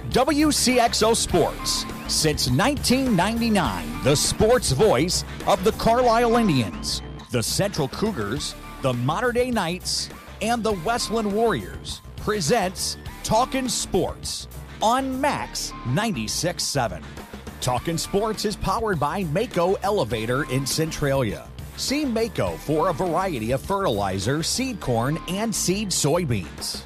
Wcxo Sports. Since 1999, the sports voice of the Carlisle Indians, the Central Cougars, the Mater Dei Knights, and the Westland Warriors presents Talkin' Sports on Max 96.7. Talkin' Sports is powered by Wcxo Elevator in Centralia. See Wcxo for a variety of fertilizer, seed corn, and seed soybeans.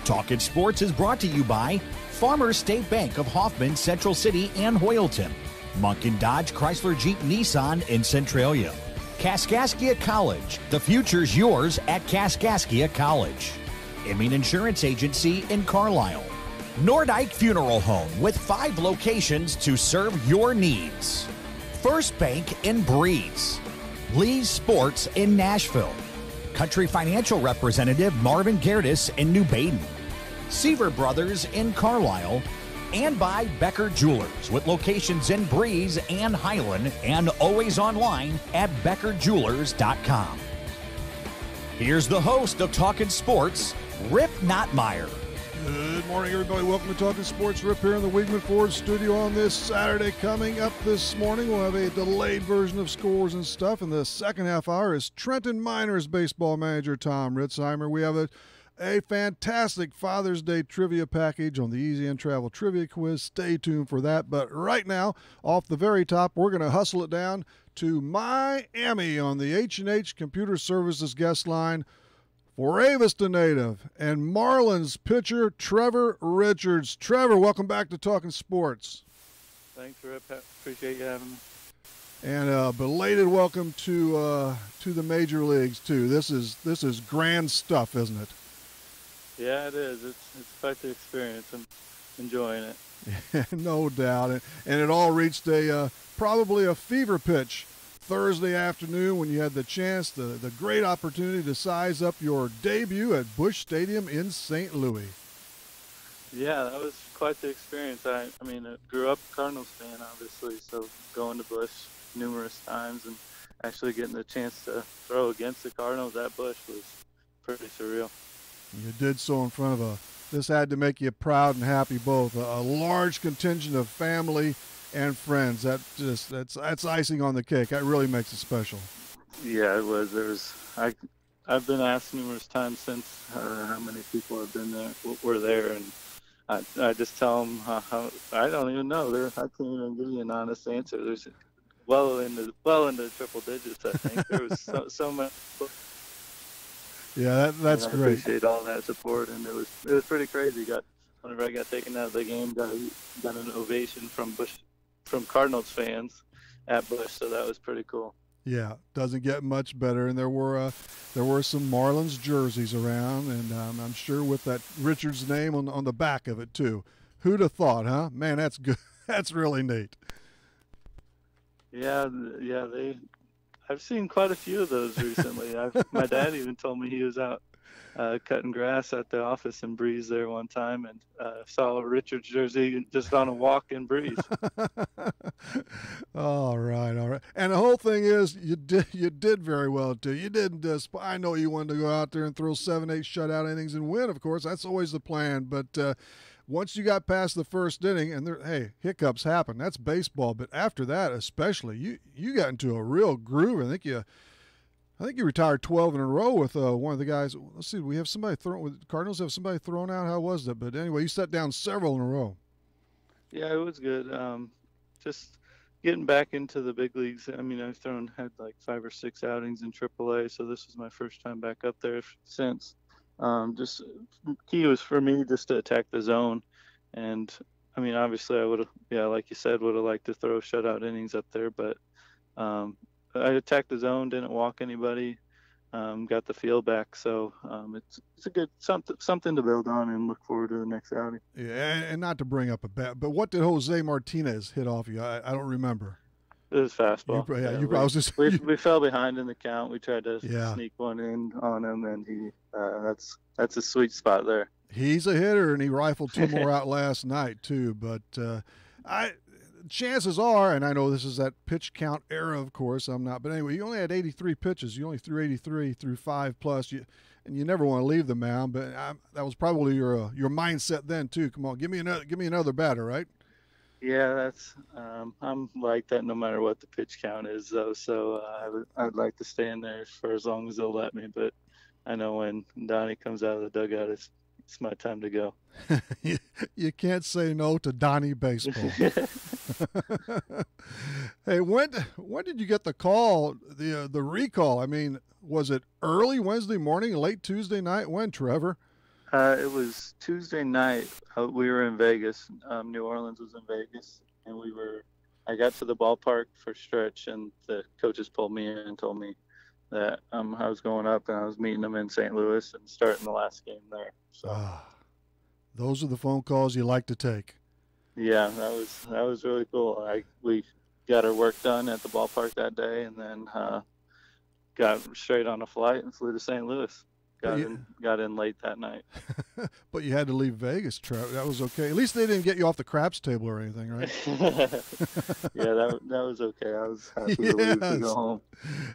Talkin' Sports is brought to you by Farmers State Bank of Hoffman, Central City, and Hoyleton. Munkin Dodge Chrysler Jeep Nissan in Centralia. Kaskaskia College. The future's yours at Kaskaskia College. Emin Insurance Agency in Carlisle. Nordike Funeral Home with 5 locations to serve your needs. First Bank in Breeze. Lee's Sports in Nashville. Country Financial Representative Marvin Gerdes in New Baden. Seaver Brothers in Carlisle, and by Becker Jewelers with locations in Breeze and Highland and always online at beckerjewelers.com. Here's the host of Talkin' Sports, Rip Nottmeyer. Good morning, everybody. Welcome to Talkin' Sports. Rip here in the Weigman Ford studio on this Saturday. Coming up this morning, we'll have a delayed version of scores and stuff. In the second half hour is Trenton Miners baseball manager Tom Ritzheimer. We have a fantastic Father's Day trivia package on the Easy and Travel Trivia Quiz. Stay tuned for that. But right now, off the very top, we're going to hustle it down to Miami on the H&H Computer Services guest line for Avista native and Marlins pitcher Trevor Richards. Trevor, welcome back to Talkin' Sports. Thanks, Rip. Appreciate you having me. And a belated welcome to the major leagues too. This is grand stuff, isn't it? Yeah, it is. It's quite the experience. I'm enjoying it. No doubt. And it all reached probably a fever pitch Thursday afternoon when you had the chance, the great opportunity to size up your debut at Busch Stadium in St. Louis. Yeah, that was quite the experience. I grew up a Cardinals fan, obviously, so going to Busch numerous times and actually getting the chance to throw against the Cardinals at Busch was pretty surreal. You did so in front of this had to make you proud and happy both. A large contingent of family and friends. That's icing on the cake. That really makes it special. Yeah, it was. I've been asked numerous times since how many people have been there, were there, and I just tell them how I don't even know. I can't even give you an honest answer. There's well into triple digits. I think there was so much. Yeah, that's I great. Appreciate all that support, and it was pretty crazy. Whenever I got taken out of the game, got an ovation from Cardinals fans at Busch, so that was pretty cool. Yeah, doesn't get much better. And there were some Marlins jerseys around, and I'm sure with that Richards name on the back of it too. Who'd have thought, huh? Man, that's good. That's really neat. Yeah, I've seen quite a few of those recently. My dad even told me he was out cutting grass at the office in Breeze there one time and saw a Richards jersey just on a walk in Breeze. All right. And the whole thing is you did very well too. You didn't I know you wanted to go out there and throw 7-8 shutout innings and win, of course. That's always the plan. But once you got past the first inning, and hiccups happen. That's baseball. But after that, especially, you got into a real groove. I think you retired 12 in a row with one of the guys. Let's see, we have somebody Cardinals have somebody thrown out. How was that? But anyway, you set down several in a row. Yeah, it was good. Just getting back into the big leagues. I mean, I've had like 5 or 6 outings in AAA, so this was my first time back up there since. Just key was for me just to attack the zone, and I mean, obviously, I would have, like you said, would have liked to throw shutout innings up there, but I attacked the zone, didn't walk anybody, got the feel back, so it's a good something to build on and look forward to the next outing. Yeah, and not to bring up a bat, but what did Jose Martinez hit off you? I don't remember. It was fastball. We fell behind in the count. We tried to sneak one in on him, and he that's a sweet spot there. He's a hitter, and he rifled 2 more out last night too. But chances are, and I know this is that pitch count era, of course, I'm not, but anyway, you only had 83 pitches. You only threw 83 through 5+. And you never want to leave the mound, but that was probably your mindset then too. Come on, give me another batter, right? Yeah, that's I'm like that no matter what the pitch count is, though. So I'd like to stay in there for as long as they'll let me. But I know when Donnie comes out of the dugout, it's my time to go. You can't say no to Donnie baseball. Hey, when did you get the call, the recall? I mean, was it early Wednesday morning, late Tuesday night? When, Trevor? It was Tuesday night. We were in Vegas. New Orleans was in Vegas, and I got to the ballpark for stretch, and the coaches pulled me in and told me that I was going up, and I was meeting them in St. Louis and starting the last game there. So those are the phone calls you like to take. Yeah, that was really cool. We got our work done at the ballpark that day, and then got straight on a flight and flew to St. Louis. Got in late that night. But you had to leave Vegas, Trevor. That was okay. At least they didn't get you off the craps table or anything, right? Yeah, that was okay. I was happy to leave to go home.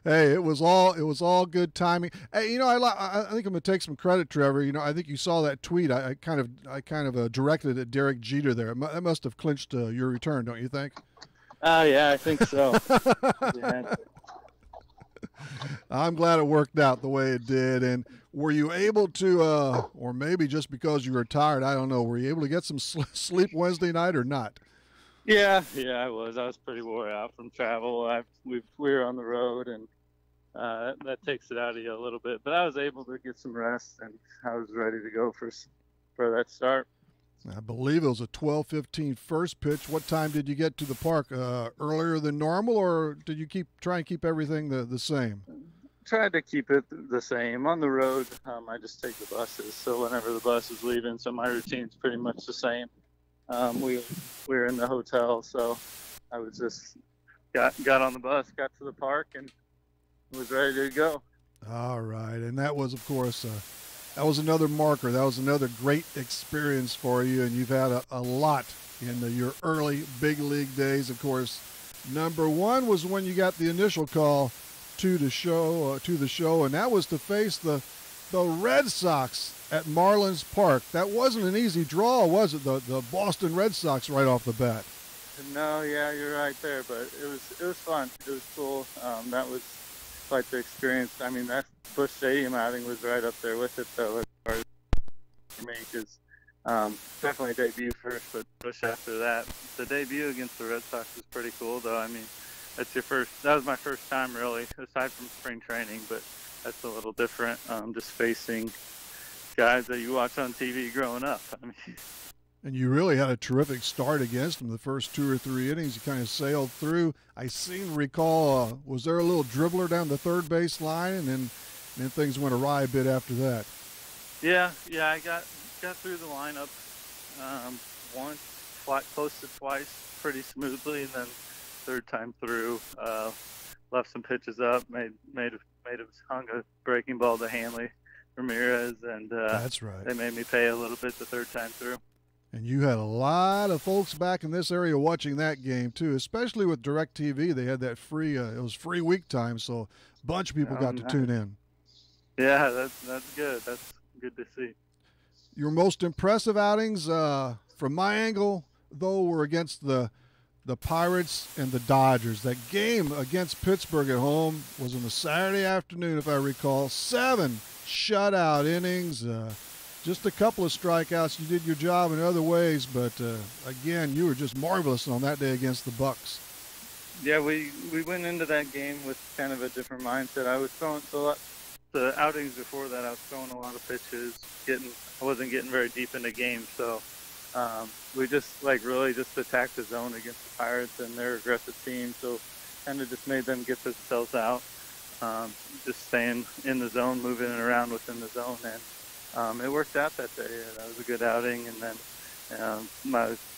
Hey, it was all good timing. Hey, I think I'm gonna take some credit, Trevor. I think you saw that tweet. I kind of directed it at Derek Jeter there. That must have clinched your return, don't you think? Yeah, I think so. Yeah. I'm glad it worked out the way it did. And were you able to, or maybe just because you were tired, I don't know, were you able to get some sleep Wednesday night or not? Yeah, I was. I was pretty wore out from travel. We were on the road, and that takes it out of you a little bit. But I was able to get some rest, and I was ready to go for that start. I believe it was a 12:15 first pitch. What time did you get to the park? Earlier than normal, or did you try and keep everything the same? Tried to keep it the same. On the road, I just take the buses. So whenever the bus is leaving, so my routine's pretty much the same. We were in the hotel, so I was just got on the bus, got to the park, and was ready to go. All right, and that was, of course, that was another marker. That was another great experience for you, and you've had a lot in your early big league days. Of course, number one was when you got the initial call to the show, and that was to face the Red Sox at Marlins Park. That wasn't an easy draw, was it? The Boston Red Sox right off the bat. No, yeah, you're right there, but it was fun. It was cool. That was quite the experience. I mean, that Busch Stadium outing was right up there with it, though, as far as for me, because definitely debut first, but Busch after that. The debut against the Red Sox was pretty cool, though. I mean, that was my first time, really, aside from spring training, but that's a little different, just facing guys that you watch on TV growing up. I mean, and you really had a terrific start against them. The first 2 or 3 innings, you kind of sailed through. I seem to recall, was there a little dribbler down the third base line, and then things went awry a bit after that? Yeah, I got through the lineup once, close to twice, pretty smoothly, and then third time through, left some pitches up, hung a breaking ball to Hanley Ramirez, and that's right. They made me pay a little bit the third time through. And you had a lot of folks back in this area watching that game too, especially with DirecTV. They had that free, it was free week time, so a bunch of people got to tune in. Yeah, that's good. That's good to see. Your most impressive outings, from my angle, though, were against the Pirates and the Dodgers. That game against Pittsburgh at home was on a Saturday afternoon, if I recall. 7 shutout innings. Just a couple of strikeouts. You did your job in other ways, but again, you were just marvelous on that day against the Bucks. Yeah, we went into that game with kind of a different mindset. I was throwing the outings before that. I was throwing a lot of pitches. I wasn't getting very deep into games, so we just really just attacked the zone against the Pirates and their aggressive team. So kind of just made them get themselves out, just staying in the zone, moving it around within the zone, and it worked out that day. That was a good outing. And then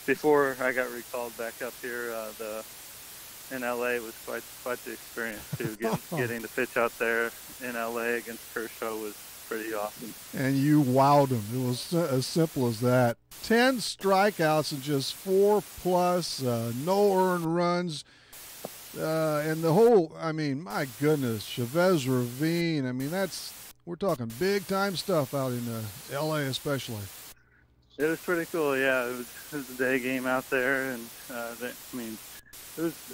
before I got recalled back up here, in LA was quite the experience too. Getting to pitch out there in LA against Kershaw was pretty awesome. And you wowed them. It was as simple as that. 10 strikeouts and just 4+, no earned runs. And the whole, I mean, my goodness, Chavez Ravine. I mean, we're talking big time stuff out in LA especially. It was pretty cool, yeah. It was a day game out there, and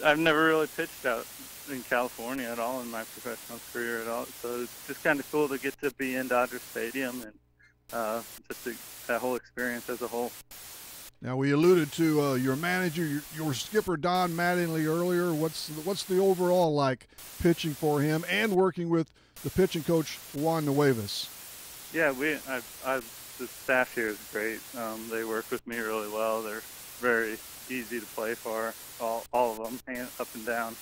I've never really pitched out in California at all in my professional career at all. So it's just kind of cool to get to be in Dodger Stadium and that whole experience as a whole. Now, we alluded to your manager, your skipper Don Mattingly earlier. What's the overall like pitching for him and working with the pitching coach Juan Nuevas? Yeah, the staff here is great. They work with me really well. They're very easy to play for, all of them, up and down.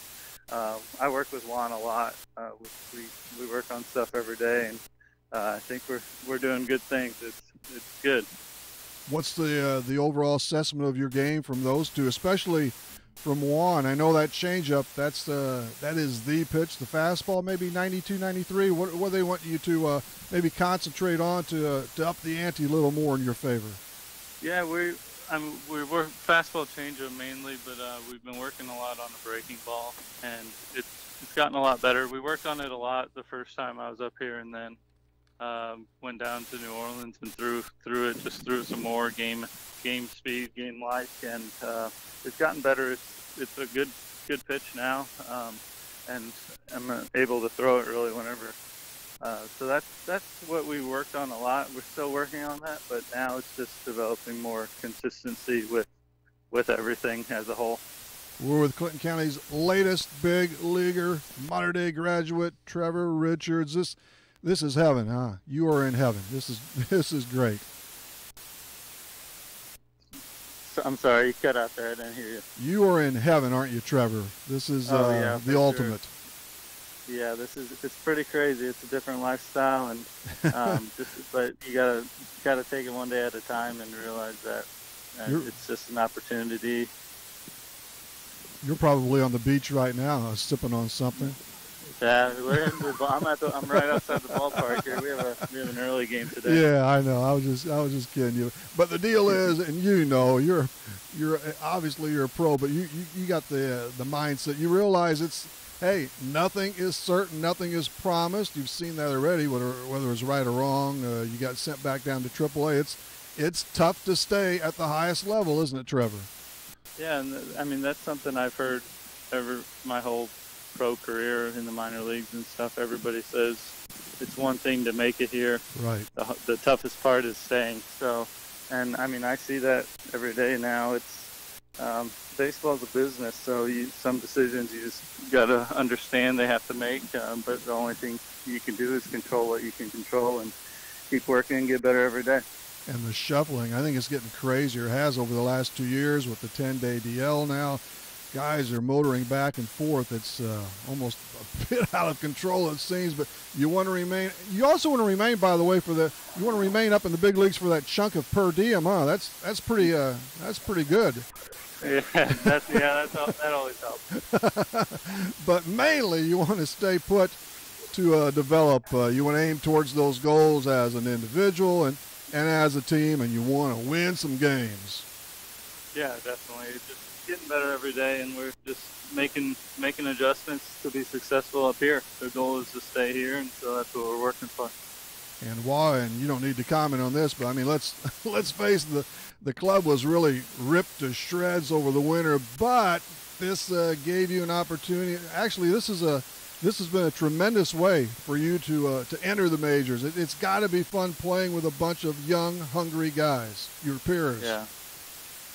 I work with Juan a lot. We work on stuff every day, and I think we're doing good things. It's good. What's the overall assessment of your game from those two, especially from Juan? I know that changeup, that is the pitch, the fastball, maybe 92, 93. What do they want you to maybe concentrate on to up the ante a little more in your favor? Yeah, we work fastball changeup mainly, but we've been working a lot on the breaking ball, and it's gotten a lot better. We worked on it a lot the first time I was up here, and then went down to New Orleans and threw some more game speed, game life, and it's gotten better. It's a good pitch now, and I'm able to throw it really whenever. So that's what we worked on a lot. We're still working on that, but now it's just developing more consistency with everything as a whole. We're with Clinton County's latest big leaguer, modern day graduate, Trevor Richards. This is heaven, huh? You are in heaven. This is great. I'm sorry, you cut out there. I didn't hear you. You are in heaven, aren't you, Trevor? This is the ultimate. Sure. Yeah, it's pretty crazy. It's a different lifestyle, and but you gotta take it one day at a time and realize that it's just an opportunity. You're probably on the beach right now, sipping on something. Yeah, I'm right outside the ballpark here. We have an early game today. Yeah, I know. I was just kidding you. But the deal is, and you're obviously you're a pro, but you got the mindset. You realize hey, nothing is certain, nothing is promised. You've seen that already, whether it's right or wrong. You got sent back down to AAA. It's tough to stay at the highest level, isn't it, Trevor? Yeah, and I mean that's something I've heard my whole pro career in the minor leagues and stuff. Everybody says it's one thing to make it here. Right. The toughest part is staying. So, and I mean, I see that every day now. It's baseball's a business, so some decisions you just gotta understand they have to make. But the only thing you can do is control what you can control and keep working and get better every day. And the shuffling, I think it's getting crazier. It has over the last 2 years with the 10-day DL now. Guys are motoring back and forth. It's almost a bit out of control, it seems. But you want to remain. You also want to remain, by the way, you want to remain up in the big leagues for that chunk of per diem, huh? That's pretty good. Yeah, that always helps. But mainly, you want to stay put to develop. You want to aim towards those goals as an individual and as a team, and you want to win some games. Yeah, definitely. It's just getting better every day, and we're just making adjustments to be successful up here. The goal is to stay here, and so that's what we're working for. And you don't need to comment on this, but I mean, let's face it, the club was really ripped to shreds over the winter, but this gave you an opportunity. Actually, this has been a tremendous way for you to enter the majors. It's got to be fun playing with a bunch of young, hungry guys, your peers.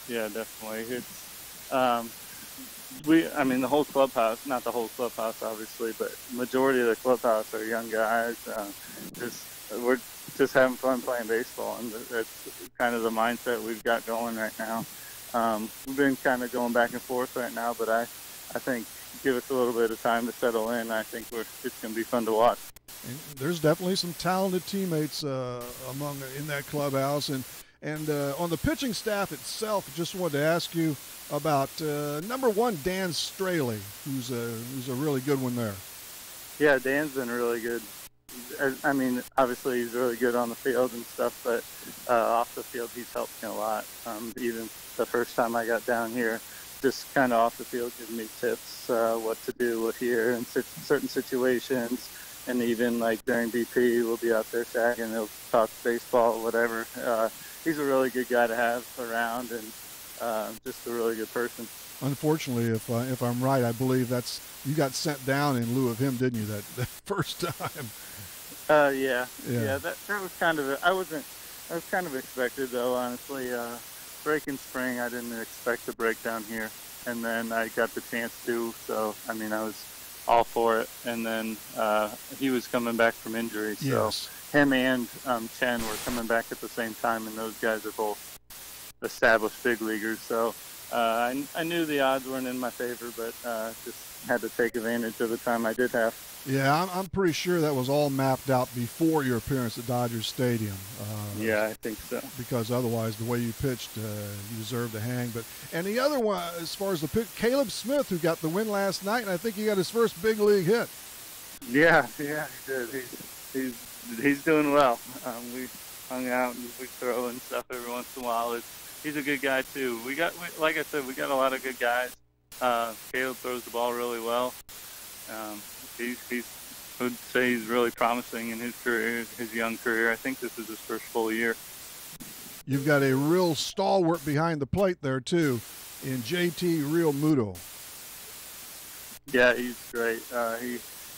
Yeah, definitely. It's the whole clubhouse, not the whole clubhouse obviously, but majority of the clubhouse are young guys. We're just having fun playing baseball, and that's kind of the mindset we've got going right now. We've been kind of going back and forth right now, but I think give us a little bit of time to settle in. I think it's going to be fun to watch. And there's definitely some talented teammates in that clubhouse, and on the pitching staff itself. Just wanted to ask you about number one, Dan Straley, who's a really good one there. Yeah, Dan's been really good. I mean, obviously he's really good on the field and stuff, but off the field he's helped me a lot. Even the first time I got down here, just kind of off the field giving me tips, what to do, what here in certain situations. And even like during BP, we'll be out there tagging, he'll talk baseball, whatever. He's a really good guy to have around, and just a really good person. Unfortunately, if I'm right, I believe you got sent down in lieu of him, didn't you? That first time. Yeah. That was kind of I was kind of expected though, honestly. Breaking spring, I didn't expect to break down here, and then I got the chance to. So I mean, I was all for it. And then he was coming back from injury, so yes. Him and Chen were coming back at the same time, and those guys are both established big leaguers. So I knew the odds weren't in my favor, but just had to take advantage of the time I did have. Yeah, I'm pretty sure that was all mapped out before your appearance at Dodger Stadium. Yeah, I think so. Because otherwise, the way you pitched, you deserved to hang. And the other one, as far as the pick, Caleb Smith, who got the win last night, and I think he got his first big league hit. Yeah, he did. He's doing well. We hung out and we throw and stuff every once in a while. He's a good guy too. Like I said, we got a lot of good guys. Caleb throws the ball really well. I would say he's really promising in his career, his young career. I think this is his first full year. You've got a real stalwart behind the plate there too, in JT Real Muto. Yeah, he's great.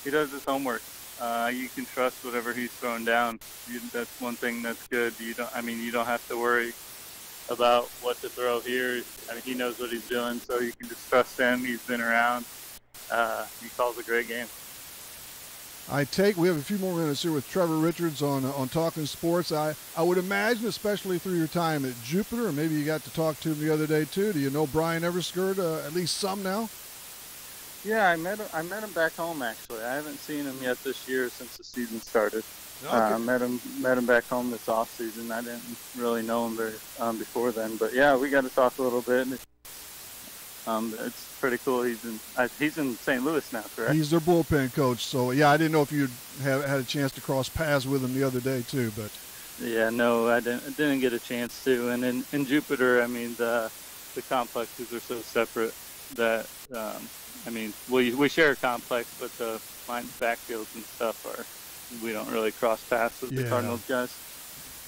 He does his homework. You can trust whatever he's throwing down. That's one thing that's good. You don't have to worry about what to throw here. I mean, he knows what he's doing, so you can just trust him. He's been around. He calls a great game. We have a few more minutes here with Trevor Richards on Talkin Sports. I would imagine, especially through your time at Jupiter, and maybe you got to talk to him the other day too. Do you know Brian Eversgerd at least some now? Yeah, I met him back home actually. I haven't seen him yet this year since the season started. Okay. Met him back home this off season. I didn't really know him very before then, but yeah, we got to talk a little bit. It's pretty cool. He's in St. Louis now, correct? He's their bullpen coach. So yeah, I didn't know if you'd had a chance to cross paths with him the other day too, but yeah, no, I didn't get a chance to. And in Jupiter, I mean, the complexes are so separate that we share a complex, but the backfields and stuff we don't really cross paths with the Cardinals guys.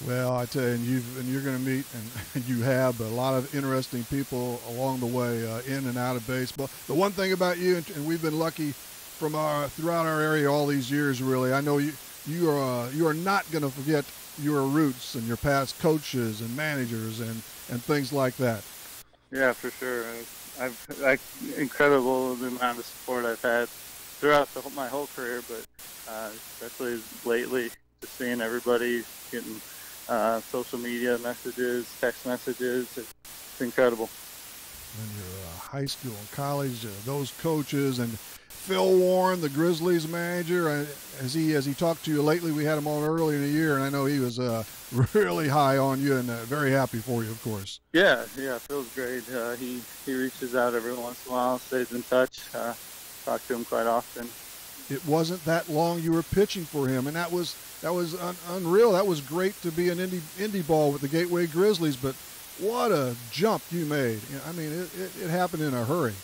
Well, I tell you, and you're going to meet, and you have a lot of interesting people along the way, in and out of baseball. The one thing about you, and we've been lucky throughout our area all these years, really. I know you are not going to forget your roots and your past coaches and managers and things like that. Yeah, for sure. Incredible the amount of support I've had throughout my whole career, but especially lately, just seeing everybody getting social media messages, text messages. It's incredible. When you're high school and college, those coaches and Phil Warren, the Grizzlies manager, as he talked to you lately, we had him on early in the year, and I know he was really high on you and very happy for you, of course. Yeah, Phil's great. He reaches out every once in a while, stays in touch. Talk to him quite often. It wasn't that long you were pitching for him, and that was unreal. That was great to be an indie ball with the Gateway Grizzlies, but what a jump you made. I mean, it happened in a hurry.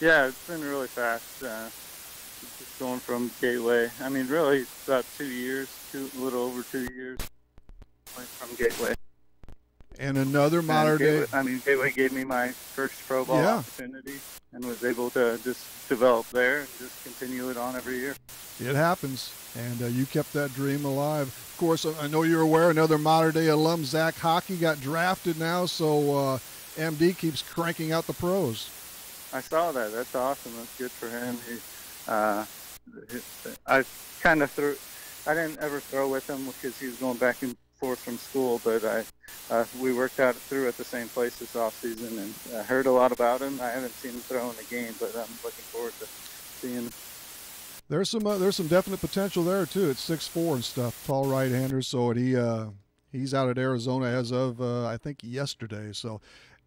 Yeah, it's been really fast. Just going from Gateway. I mean, really, about 2 years, a little over 2 years from Gateway. And another modern day. Gateway gave me my first pro ball opportunity and was able to just develop there and just continue it on every year. It happens, and you kept that dream alive. Of course, I know you're aware, another modern day alum, Zach Hockey, got drafted now, so MD keeps cranking out the pros. I saw that. That's awesome. That's good for him. I didn't ever throw with him because he was going back and forth from school, but we worked out through at the same place this offseason, and I heard a lot about him. I haven't seen him throw in a game, but I'm looking forward to seeing him. There's some definite potential there too. It's 6'4" and stuff, tall right-hander. So he's out at Arizona as of I think yesterday. So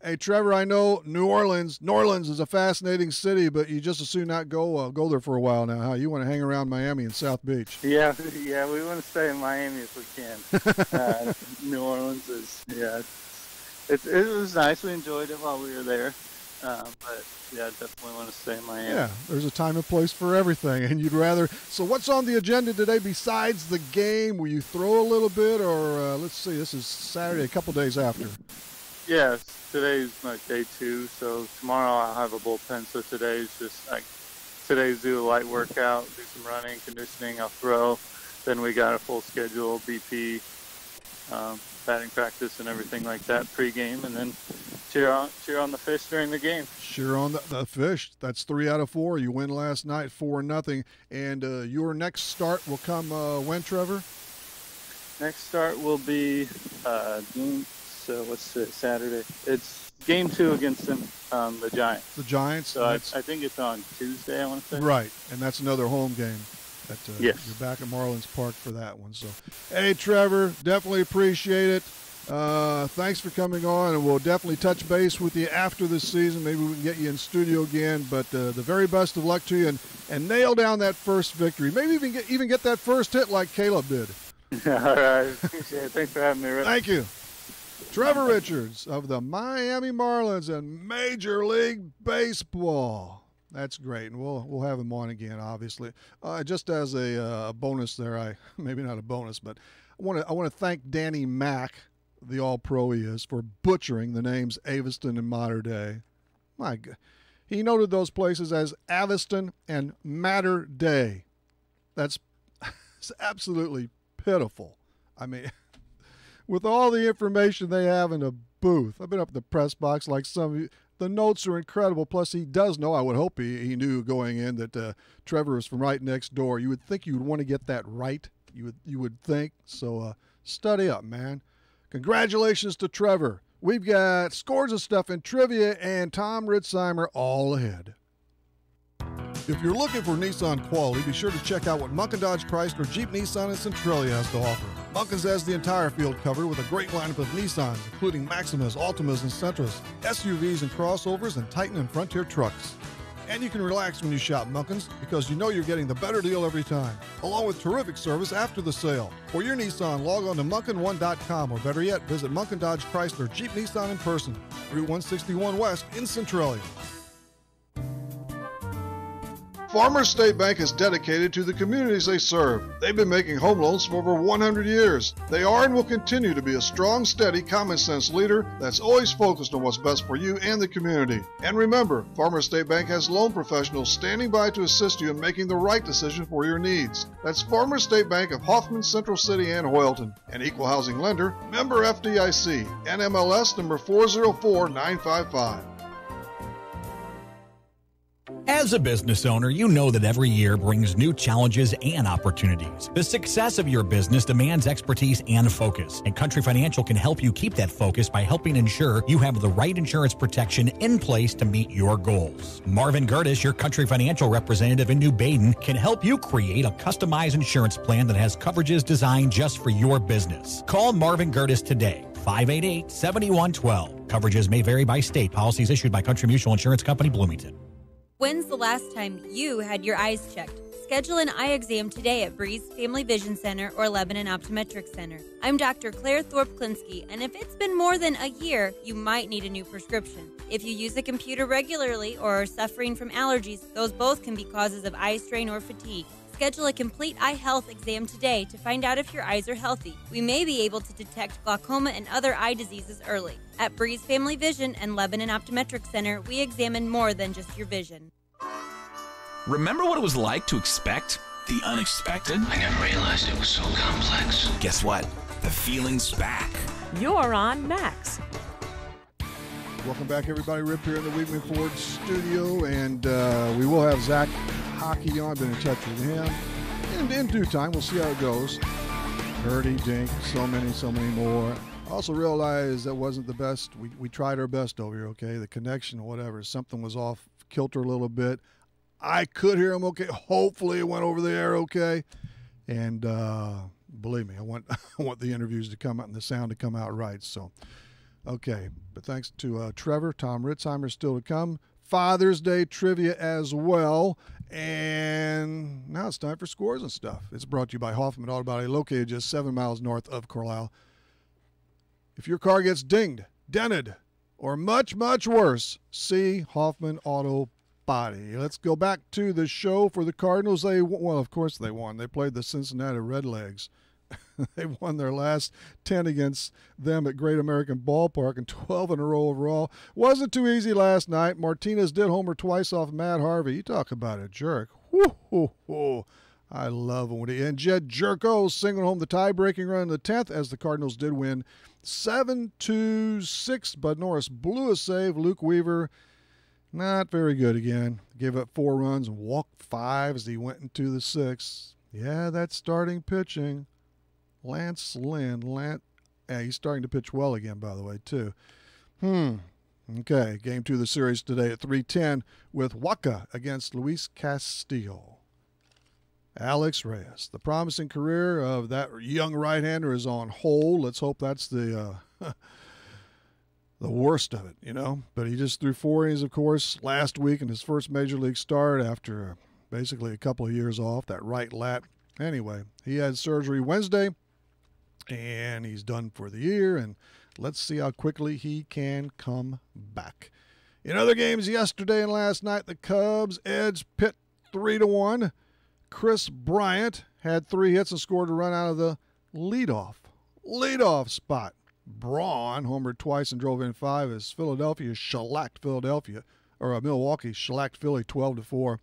Hey, Trevor, I know New Orleans is a fascinating city, but you just as soon not go there for a while now, huh? You want to hang around Miami and South Beach. Yeah, we want to stay in Miami if we can. New Orleans it was nice. We enjoyed it while we were there. But yeah, definitely want to stay in Miami. Yeah, there's a time and place for everything, and you'd rather. So, what's on the agenda today besides the game? Will you throw a little bit, or let's see, this is Saturday, a couple days after. Yeah, today's my day 2, so tomorrow I'll have a bullpen. So today's do a light workout, do some running, conditioning. I'll throw. Then we got a full schedule, BP, batting practice, and everything like that pregame, and then cheer on the fish during the game. Cheer on the fish. That's 3 out of 4. You win last night 4-0, and your next start will come when, Trevor? Next start will be what's it, Saturday? It's game 2 against them, the Giants. The Giants. So I think it's on Tuesday, I want to say. Right, and that's another home game. Yes. You're back at Marlins Park for that one. So, hey, Trevor, definitely appreciate it. Thanks for coming on, and we'll definitely touch base with you after this season. Maybe we can get you in studio again. But the very best of luck to you, and nail down that first victory. Maybe even get that first hit like Caleb did. All right, appreciate it. Thanks for having me, Rick. Thank you. Trevor Richards of the Miami Marlins and Major League Baseball. That's great, and we'll have him on again, obviously. Just as a bonus there, maybe not a bonus, but I want to thank Danny Mack, the All-Pro he is, for butchering the names Aveston and Mater Dei. My God, he noted those places as Aveston and Mater Dei. That's absolutely pitiful. I mean, with all the information they have in the booth, I've been up in the press box like some of you. The notes are incredible. Plus, he does know, I would hope he knew going in that Trevor is from right next door. You would think you would want to get that right. You would think. So study up, man. Congratulations to Trevor. We've got scores of stuff in trivia and Tom Ritzheimer all ahead. If you're looking for Nissan quality, be sure to check out what Munkin Dodge Chrysler Jeep Nissan and Centralia has to offer. Munkins has the entire field covered with a great lineup of Nissans, including Maximas, Altimas, and Sentras, SUVs and crossovers, and Titan and Frontier trucks. And you can relax when you shop Munkins because you know you're getting the better deal every time, along with terrific service after the sale. For your Nissan, log on to Munkin1.com, or better yet, visit Munkin Dodge Chrysler Jeep Nissan in person, Route 161 West in Centralia. Farmers State Bank is dedicated to the communities they serve. They've been making home loans for over 100 years. They are and will continue to be a strong, steady, common-sense leader that's always focused on what's best for you and the community. And remember, Farmers State Bank has loan professionals standing by to assist you in making the right decision for your needs. That's Farmers State Bank of Hoffman, Central City, and Hoyleton. An equal housing lender, member FDIC, NMLS number 404955. As a business owner, you know that every year brings new challenges and opportunities. The success of your business demands expertise and focus, and Country Financial can help you keep that focus by helping ensure you have the right insurance protection in place to meet your goals. Marvin Gertis, your Country Financial representative in New Baden, can help you create a customized insurance plan that has coverages designed just for your business. Call Marvin Gertis today. 588-7112. Coverages may vary by state. Policies issued by Country Mutual Insurance Company, Bloomington. When's the last time you had your eyes checked? Schedule an eye exam today at Breeze Family Vision Center or Lebanon Optometric Center. I'm Dr. Claire Thorpe-Klinsky, and if it's been more than a year, you might need a new prescription. If you use a computer regularly or are suffering from allergies, those both can be causes of eye strain or fatigue. Schedule a complete eye health exam today to find out if your eyes are healthy. We may be able to detect glaucoma and other eye diseases early. At Breeze Family Vision and Lebanon Optometric Center, we examine more than just your vision. Remember what it was like to expect the unexpected? I never realized it was so complex. Guess what? The feeling's back. You're on Max. Welcome back, everybody. Rip here in the Weekman Ford studio, and we will have Zach Hockey on. I've been in touch with him. And in due time, we'll see how it goes. Birdie, Dink, so many more. I also realized that wasn't the best. We tried our best over here, okay? The connection or whatever. Something was off kilter a little bit. I could hear him okay. Hopefully it went over the air okay. And believe me, I want the interviews to come out and the sound to come out right. So Okay, but thanks to Trevor, Tom Ritzheimer still to come. Father's Day trivia as well. And now it's time for Scores and Stuff. It's brought to you by Hoffman Auto Body, located just 7 miles north of Carlisle. If your car gets dinged, dented, or much, much worse, see Hoffman Auto Body. Let's go back to the show for the Cardinals. Well, of course they won. They played the Cincinnati Redlegs. They won their last 10 against them at Great American Ballpark and 12 in a row overall. Wasn't too easy last night. Martinez did homer twice off Matt Harvey. You talk about a jerk. Woo-hoo-hoo. I love when he and Jed Jerko singled home the tie-breaking run in the 10th as the Cardinals did win 7-6. Bud Norris blew a save. Luke Weaver, not very good again. Gave up 4 runs and walked 5 as he went into the 6th. Yeah, that's starting pitching. Lance Lynn. Yeah, he's starting to pitch well again, by the way, too. Okay, game 2 of the series today at 3:10 with Wcxo against Luis Castillo. Alex Reyes. The promising career of that young right-hander is on hold. Let's hope that's the worst of it, you know. But he just threw 4 innings, of course, last week in his first major league start after basically a couple of years off, that right lat. Anyway, he had surgery Wednesday, and he's done for the year, and let's see how quickly he can come back. In other games yesterday and last night, the Cubs edged Pitt 3-1. Chris Bryant had 3 hits and scored a run out of the leadoff spot. Braun homered twice and drove in 5 as Milwaukee shellacked Philly 12-4.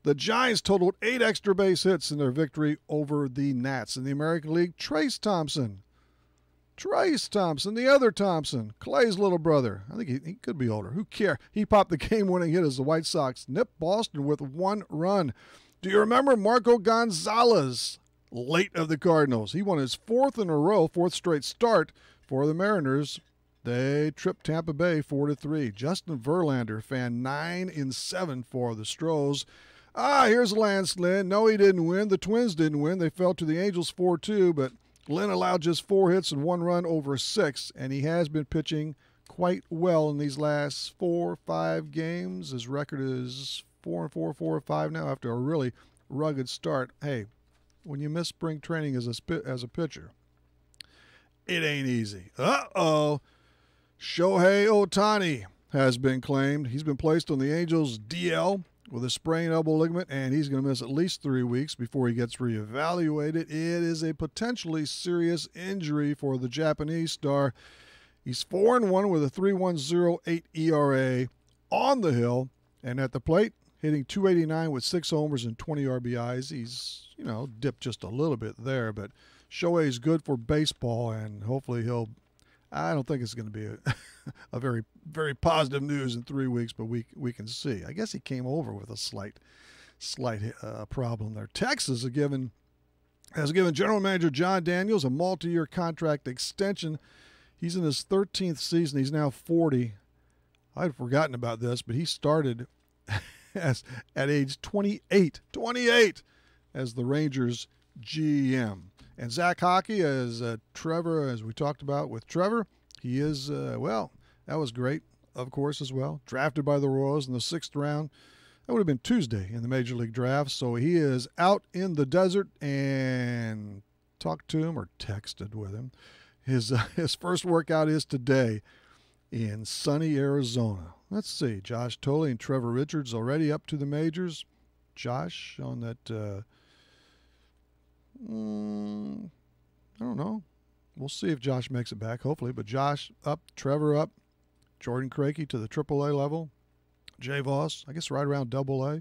The Giants totaled 8 extra base hits in their victory over the Nats. In the American League, Trace Thompson, the other Thompson, Clay's little brother. I think he could be older. Who cares? He popped the game-winning hit as the White Sox nipped Boston with 1 run. Do you remember Marco Gonzalez, late of the Cardinals? He won his 4th in a row, 4th straight start for the Mariners. They tripped Tampa Bay 4-3. Justin Verlander fanned 9 in 7 for the Stros. Here's Lance Lynn. No, he didn't win. The Twins didn't win. They fell to the Angels 4-2, but Lynn allowed just 4 hits and 1 run over 6, and he has been pitching quite well in these last 4 or 5 games. His record is 4-4, 4-5 now after a really rugged start. Hey, when you miss spring training as a pitcher, it ain't easy. Shohei Ohtani has been claimed. He's been placed on the Angels' DL with a sprained elbow ligament, and he's going to miss at least 3 weeks before he gets reevaluated. It is a potentially serious injury for the Japanese star. He's 4-1 with a 3.108 ERA on the hill, and at the plate, hitting .289 with 6 homers and 20 RBIs. He's, dipped just a little bit there, but Shohei's good for baseball, and hopefully I don't think it's going to be a very, very positive news in 3 weeks, but we can see. I guess he came over with a slight problem there. Texas has given General Manager John Daniels a multi-year contract extension. He's in his 13th season. He's now 40. I'd forgotten about this, but he started at age 28 as the Rangers GM. And Zach Hockey, as Trevor, as we talked about with Trevor, he is, that was great, of course, as well. Drafted by the Royals in the 6th round. That would have been Tuesday in the Major League Draft. So he is out in the desert, and talked to him or texted with him. His first workout is today in sunny Arizona. Let's see. Josh Tolley and Trevor Richards already up to the majors. Josh on that... I don't know. We'll see if Josh makes it back, hopefully. But Josh up, Trevor up, Jordan Crakey to the AAA level, Jay Voss, I guess right around AA,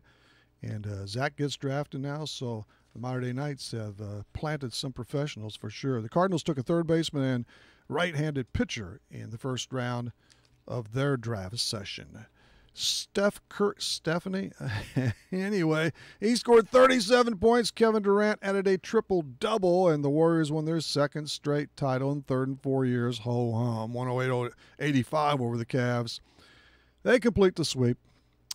and Zach gets drafted now. So the Mater Dei Knights have planted some professionals for sure. The Cardinals took a 3rd baseman and right-handed pitcher in the 1st round of their draft session. Stephanie. Anyway, he scored 37 points. Kevin Durant added a triple-double, and the Warriors won their 2nd straight title in 3rd in 4 years. Ho-hum, 108-85 over the Cavs. They complete the sweep.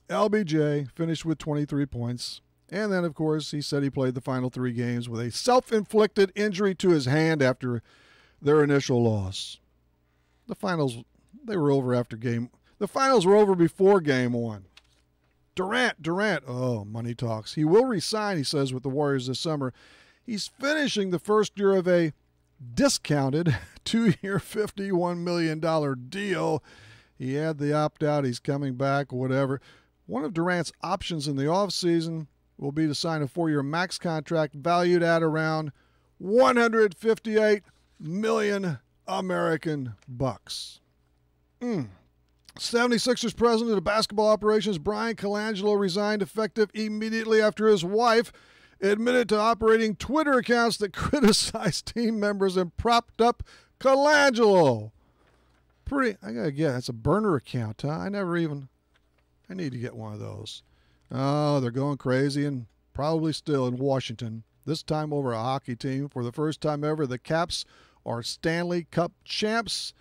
LBJ finished with 23 points. And then, of course, he said he played the final 3 games with a self-inflicted injury to his hand after their initial loss. The finals They were over after the finals were over before game 1. Durant, oh, money talks. He will resign, he says, with the Warriors this summer. He's finishing the first year of a discounted 2-year, $51 million deal. He had the opt-out. He's coming back, whatever. One of Durant's options in the offseason will be to sign a 4-year max contract valued at around $158 million American bucks. 76ers president of basketball operations Brian Colangelo resigned effective immediately after his wife admitted to operating Twitter accounts that criticized team members and propped up Colangelo. I gotta get, that's a burner account, huh? I need to get one of those. Oh, they're going crazy and probably still in Washington. This time over a hockey team. For the first time ever, the Caps are Stanley Cup champs.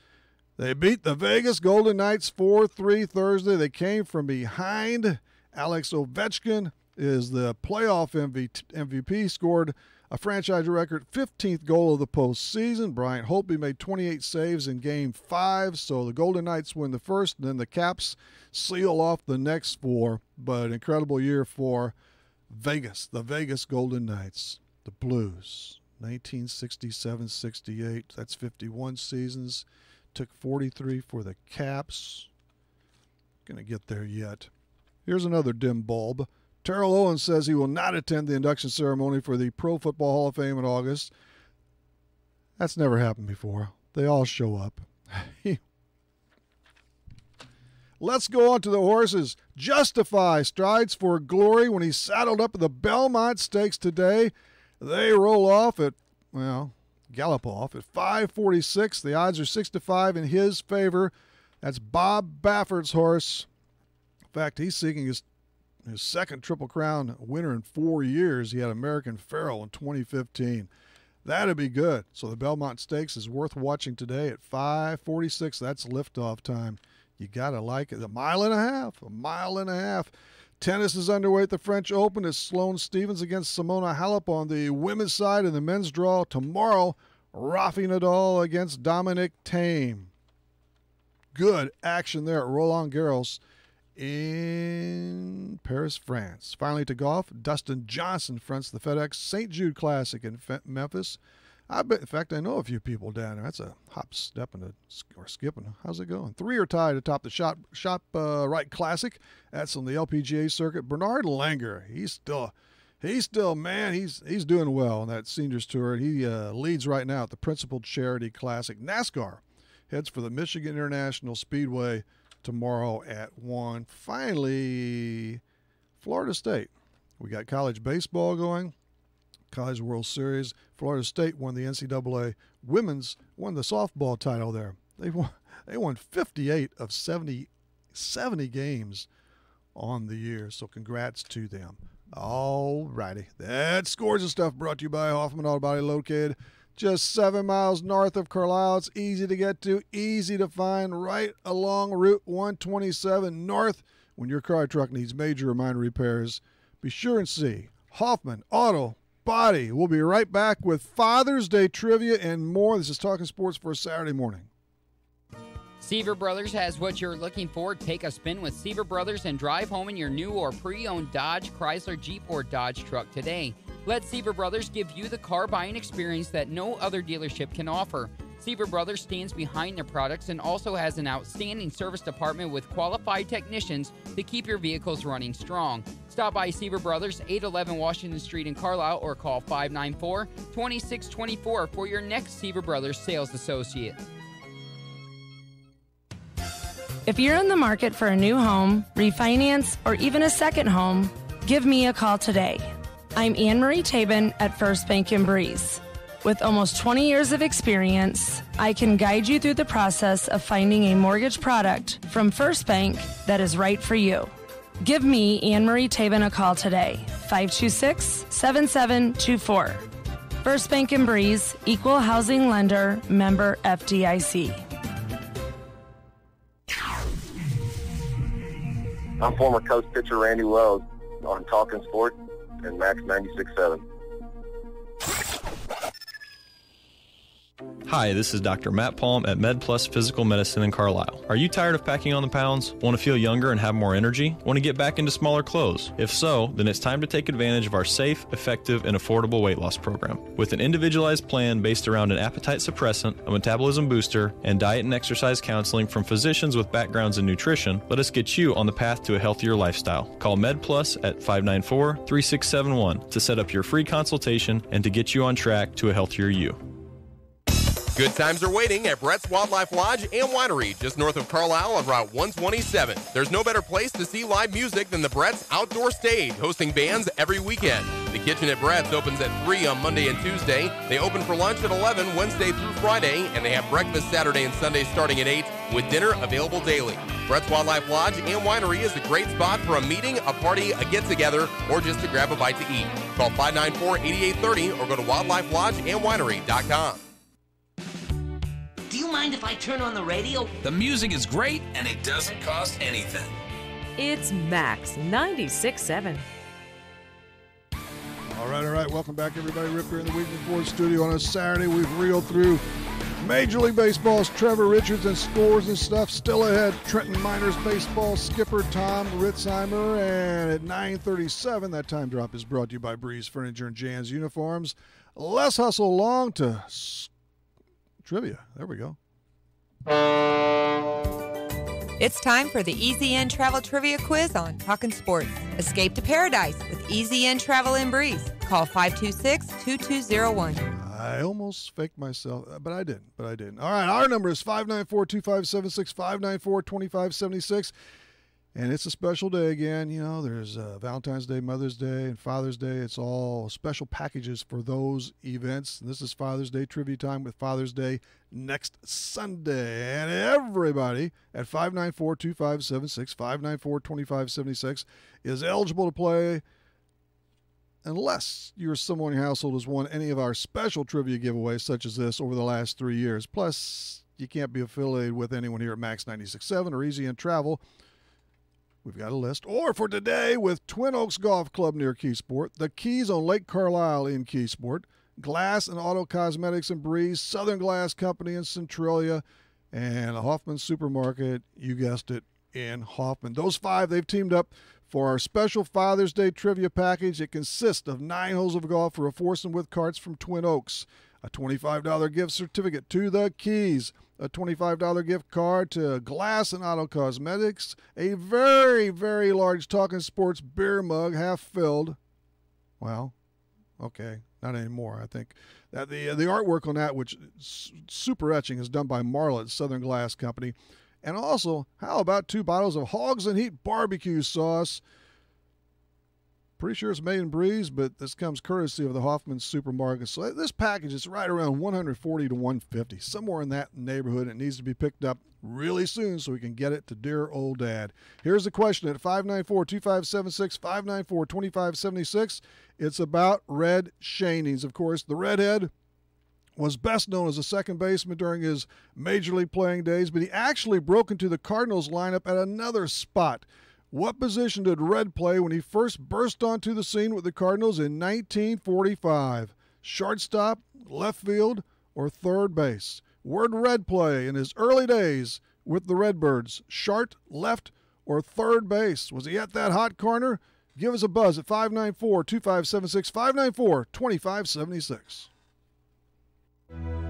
They beat the Vegas Golden Knights 4-3 Thursday. They came from behind. Alex Ovechkin is the playoff MVP, scored a franchise record 15th goal of the postseason. Bryant Holtby made 28 saves in Game 5, so the Golden Knights win the first, and then the Caps seal off the next 4. But an incredible year for Vegas, the Vegas Golden Knights, the Blues, 1967-68. That's 51 seasons. Took 43 for the Caps. Gonna get there yet. Here's another dim bulb. Terrell Owens says he will not attend the induction ceremony for the Pro Football Hall of Fame in August. That's never happened before. They all show up. Let's go on to the horses. Justify strides for glory when he saddled up at the Belmont Stakes today. They roll off at, gallop off at 5:46. The odds are 6-5 in his favor. That's Bob Baffert's horse. In fact, he's seeking his second Triple Crown winner in 4 years. He had American Pharoah in 2015. That'd be good. So the Belmont Stakes is worth watching today at 5:46. That's liftoff time. You got to like it. A mile and a half. Tennis is underway at the French Open. It's Sloane Stephens against Simona Halep on the women's side. And the men's draw tomorrow, Rafa Nadal against Dominic Thiem. Good action there at Roland Garros in Paris, France. Finally to golf, Dustin Johnson fronts the FedEx St. Jude Classic in Memphis. In fact, I know a few people down there. That's a hop, stepping, or skipping. How's it going? 3 are tied atop the Shop Right Classic. That's on the LPGA circuit. Bernard Langer, he's still, man, he's doing well on that seniors tour. He leads right now at the Principal Charity Classic. NASCAR heads for the Michigan International Speedway tomorrow at 1. Finally, Florida State. We got college baseball going. College World Series. Florida State won the NCAA won the softball title there. They won 58 of 70 games on the year, so congrats to them. All righty. That Scores and Stuff brought to you by Hoffman Auto Body, located just 7 miles north of Carlisle. It's easy to get to, easy to find, right along Route 127 north. When your car or truck needs major or minor repairs, be sure and see Hoffman Auto Body. We'll be right back with Father's Day trivia and more. This is Talking Sports for a Saturday morning. Seaver Brothers has what you're looking for. Take a spin with Seaver Brothers and drive home in your new or pre-owned Dodge, Chrysler, Jeep, or Dodge truck today. Let Seaver Brothers give you the car buying experience that no other dealership can offer. Seaver Brothers stands behind their products and also has an outstanding service department with qualified technicians to keep your vehicles running strong. Stop by Seaver Brothers, 811 Washington Street in Carlisle, or call 594-2624 for your next Seaver Brothers sales associate. If you're in the market for a new home, refinance, or even a second home, give me a call today. I'm Anne Marie Tabin at First Bank in Breeze. With almost 20 years of experience, I can guide you through the process of finding a mortgage product from First Bank that is right for you. Give me, Anne Marie Tabin, a call today, 526-7724. First Bank in Breeze, Equal Housing Lender, member FDIC. I'm former coach pitcher Randy Wells on Talkin Sport and Max 96.7. Hi, this is Dr. Matt Palm at MedPlus Physical Medicine in Carlisle. Are you tired of packing on the pounds? Want to feel younger and have more energy? Want to get back into smaller clothes? If so, then it's time to take advantage of our safe, effective, and affordable weight loss program. With an individualized plan based around an appetite suppressant, a metabolism booster, and diet and exercise counseling from physicians with backgrounds in nutrition, let us get you on the path to a healthier lifestyle. Call MedPlus at 594-3671 to set up your free consultation and to get you on track to a healthier you. Good times are waiting at Brett's Wildlife Lodge and Winery, just north of Carlisle on Route 127. There's no better place to see live music than the Brett's Outdoor Stage, hosting bands every weekend. The kitchen at Brett's opens at 3 on Monday and Tuesday. They open for lunch at 11 Wednesday through Friday, and they have breakfast Saturday and Sunday starting at 8, with dinner available daily. Brett's Wildlife Lodge and Winery is a great spot for a meeting, a party, a get-together, or just to grab a bite to eat. Call 594-8830 or go to wildlifelodgeandwinery.com. Do you mind if I turn on the radio? The music is great, and it doesn't cost anything. It's Max 96.7. All right. Welcome back, everybody. Rip here in the Weekly Ford studio on a Saturday. We've reeled through Major League Baseball's Trevor Richards and scores and stuff. Still ahead, Trenton Miners baseball skipper Tom Ritzheimer. And at 9:37, that time drop is brought to you by Breeze Furniture and Jan's Uniforms. Let's hustle along to trivia. There we go. It's time for the Easy In Travel Trivia Quiz on Talkin' Sports. Escape to paradise with Easy In Travel and Breeze. Call 526-2201. I almost faked myself, but I didn't. All right, our number is 594-2576, 594-2576. And it's a special day again. You know, there's Valentine's Day, Mother's Day, and Father's Day. It's all special packages for those events. And this is Father's Day trivia time with Father's Day next Sunday. And everybody at 594-2576, 594-2576 is eligible to play unless you're someone in your household who's won any of our special trivia giveaways such as this over the last 3 years. Plus, you can't be affiliated with anyone here at Max 96.7 or Easy In Travel. We've got a list. Or for today with Twin Oaks Golf Club near Keysport, the Keys on Lake Carlisle in Keysport, Glass and Auto Cosmetics in Breeze, Southern Glass Company in Centralia, and Hoffman Supermarket, you guessed it, in Hoffman. Those five, they've teamed up for our special Father's Day trivia package. It consists of 9 holes of golf for a foursome with carts from Twin Oaks, a $25 gift certificate to the Keys, a $25 gift card to Glass and Auto Cosmetics, a very, very large Talkin' Sports beer mug, half filled. Well, okay, not anymore. I think that the artwork on that, which super etching, is done by Marla at Southern Glass Company. And also, how about 2 bottles of Hogs and Heat barbecue sauce? Pretty sure it's made in Breeze, but this comes courtesy of the Hoffman Supermarket. So this package is right around $140 to $150, somewhere in that neighborhood. It needs to be picked up really soon so we can get it to dear old Dad. Here's the question at 594-2576, 594-2576. It's about Red Schoenings. Of course, the redhead was best known as a second baseman during his Major League playing days, but he actually broke into the Cardinals lineup at another spot. What position did Red play when he first burst onto the scene with the Cardinals in 1945? Shortstop, left field, or third base? Where did Red play in his early days with the Redbirds? Short, left, or third base? Was he at that hot corner? Give us a buzz at 594-2576, 594-2576.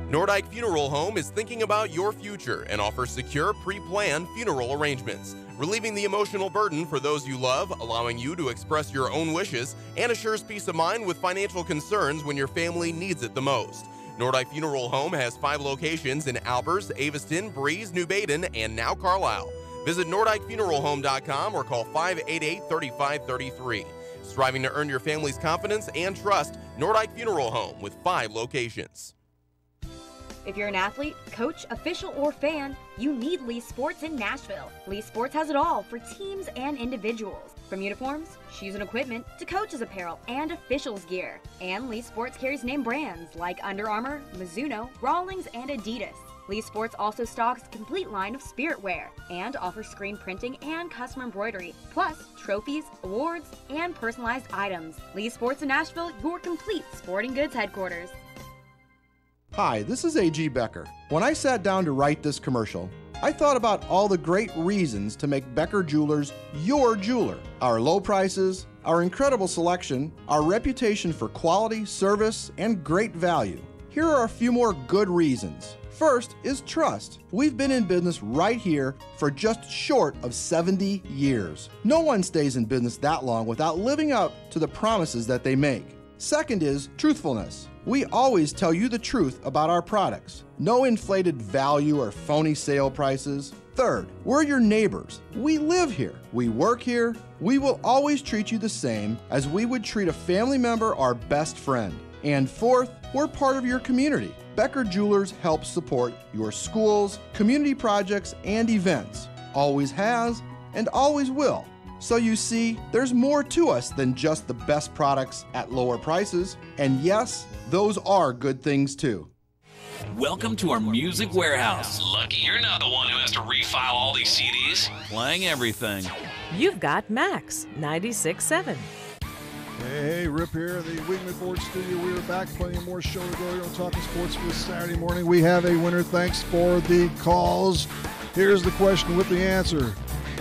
Nordyke Funeral Home is thinking about your future and offers secure, pre-planned funeral arrangements, relieving the emotional burden for those you love, allowing you to express your own wishes, and assures peace of mind with financial concerns when your family needs it the most. Nordyke Funeral Home has 5 locations in Albers, Aveston, Breeze, New Baden, and now Carlisle. Visit NordikeFuneralHome.com or call 588-3533. Striving to earn your family's confidence and trust, Nordyke Funeral Home with 5 locations. If you're an athlete, coach, official, or fan, you need Lee Sports in Nashville. Lee Sports has it all for teams and individuals. From uniforms, shoes and equipment, to coaches apparel and officials gear. And Lee Sports carries name brands like Under Armour, Mizuno, Rawlings, and Adidas. Lee Sports also stocks a complete line of spirit wear and offers screen printing and custom embroidery, plus trophies, awards, and personalized items. Lee Sports in Nashville, your complete sporting goods headquarters. Hi, this is A.G. Becker. When I sat down to write this commercial, I thought about all the great reasons to make Becker Jewelers your jeweler. Our low prices, our incredible selection, our reputation for quality, service, and great value. Here are a few more good reasons. First is trust. We've been in business right here for just short of 70 years. No one stays in business that long without living up to the promises that they make. Second is truthfulness. We always tell you the truth about our products. No inflated value or phony sale prices. Third, we're your neighbors. We live here. We work here. We will always treat you the same as we would treat a family member or best friend. And fourth, we're part of your community. Becker Jewelers helps support your schools, community projects, and events. Always has and always will. So you see, there's more to us than just the best products at lower prices. And yes, those are good things too. Welcome to our music warehouse. Lucky you're not the one who has to refile all these CDs. Playing everything. You've got Max 96.7. Hey, Rip here, the Wigman Ford Studio. We are back. Plenty more show to go here on Talking Sports for this Saturday morning. We have a winner. Thanks for the calls. Here's the question with the answer.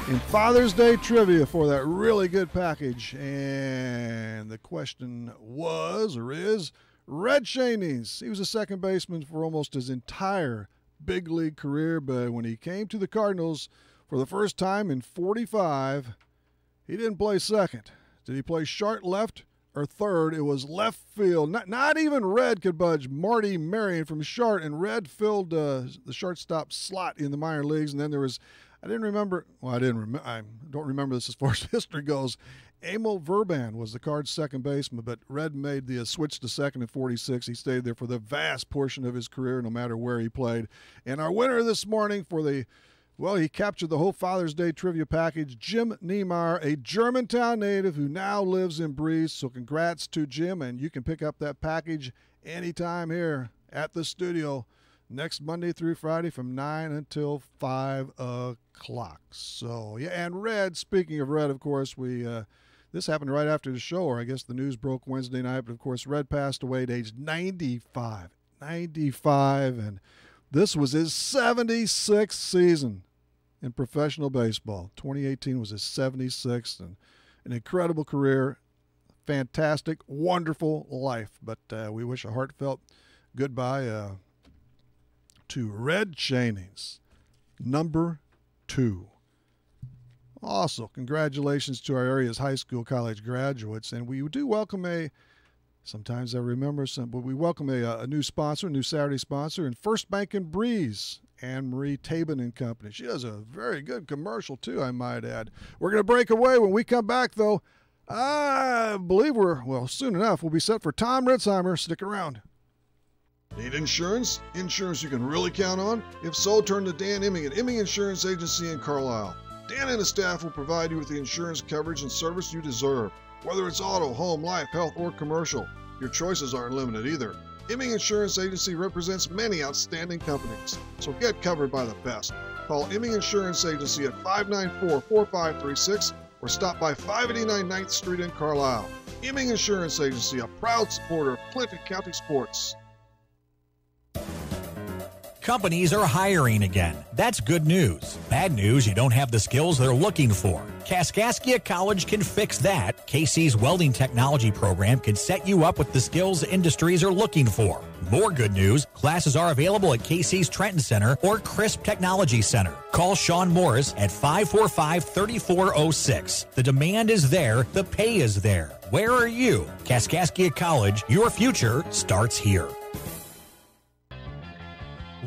In Father's Day trivia for that really good package. And the question was, or is, Red Shaney's. He was a second baseman for almost his entire big league career, but when he came to the Cardinals for the first time in 45, he didn't play second. Did he play short left or third? It was left field. Not even Red could budge Marty Marion from short, and Red filled the shortstop slot in the minor leagues. And then there was, I don't remember this as far as history goes. Emil Verban was the Cards' second baseman, but Red made the switch to second in 46. He stayed there for the vast portion of his career, no matter where he played. And our winner this morning for he captured the whole Father's Day trivia package, Jim Niemeyer, a Germantown native who now lives in Breeze. So congrats to Jim, and you can pick up that package anytime here at the studio next Monday through Friday from 9 until 5 o'clock. So, yeah, and Red, speaking of Red, of course, this happened right after the show, or I guess the news broke Wednesday night, but of course Red passed away at age 95, and this was his 76th season in professional baseball. 2018 was his 76th, and an incredible career, fantastic, wonderful life. But we wish a heartfelt goodbye to Red Shaney's, number 2. Also, congratulations to our area's high school, college graduates, and we do welcome sometimes I remember but we welcome a new sponsor, a new Saturday sponsor, in First Bank and Breeze, Anne-Marie Tabin and Company. She has a very good commercial, too, I might add. We're going to break away. When we come back, though, I believe soon enough, we'll be set for Tom Ritzheimer. Stick around. Need insurance? Insurance you can really count on? If so, turn to Dan Imming at Imming Insurance Agency in Carlisle. Dan and his staff will provide you with the insurance coverage and service you deserve. Whether it's auto, home, life, health, or commercial, your choices aren't limited either. Imming Insurance Agency represents many outstanding companies, so get covered by the best. Call Imming Insurance Agency at 594-4536 or stop by 589 9th Street in Carlisle. Imming Insurance Agency, a proud supporter of Clinton County sports. Companies are hiring again. That's good news. Bad news, you don't have the skills they're looking for. Kaskaskia College can fix that. KC's welding technology program can set you up with the skills industries are looking for. More good news, classes are available at KC's Trenton Center or Crisp Technology Center. Call Sean Morris at 545-3406. The demand is there, the pay is there. Where are you? Kaskaskia College, your future starts here.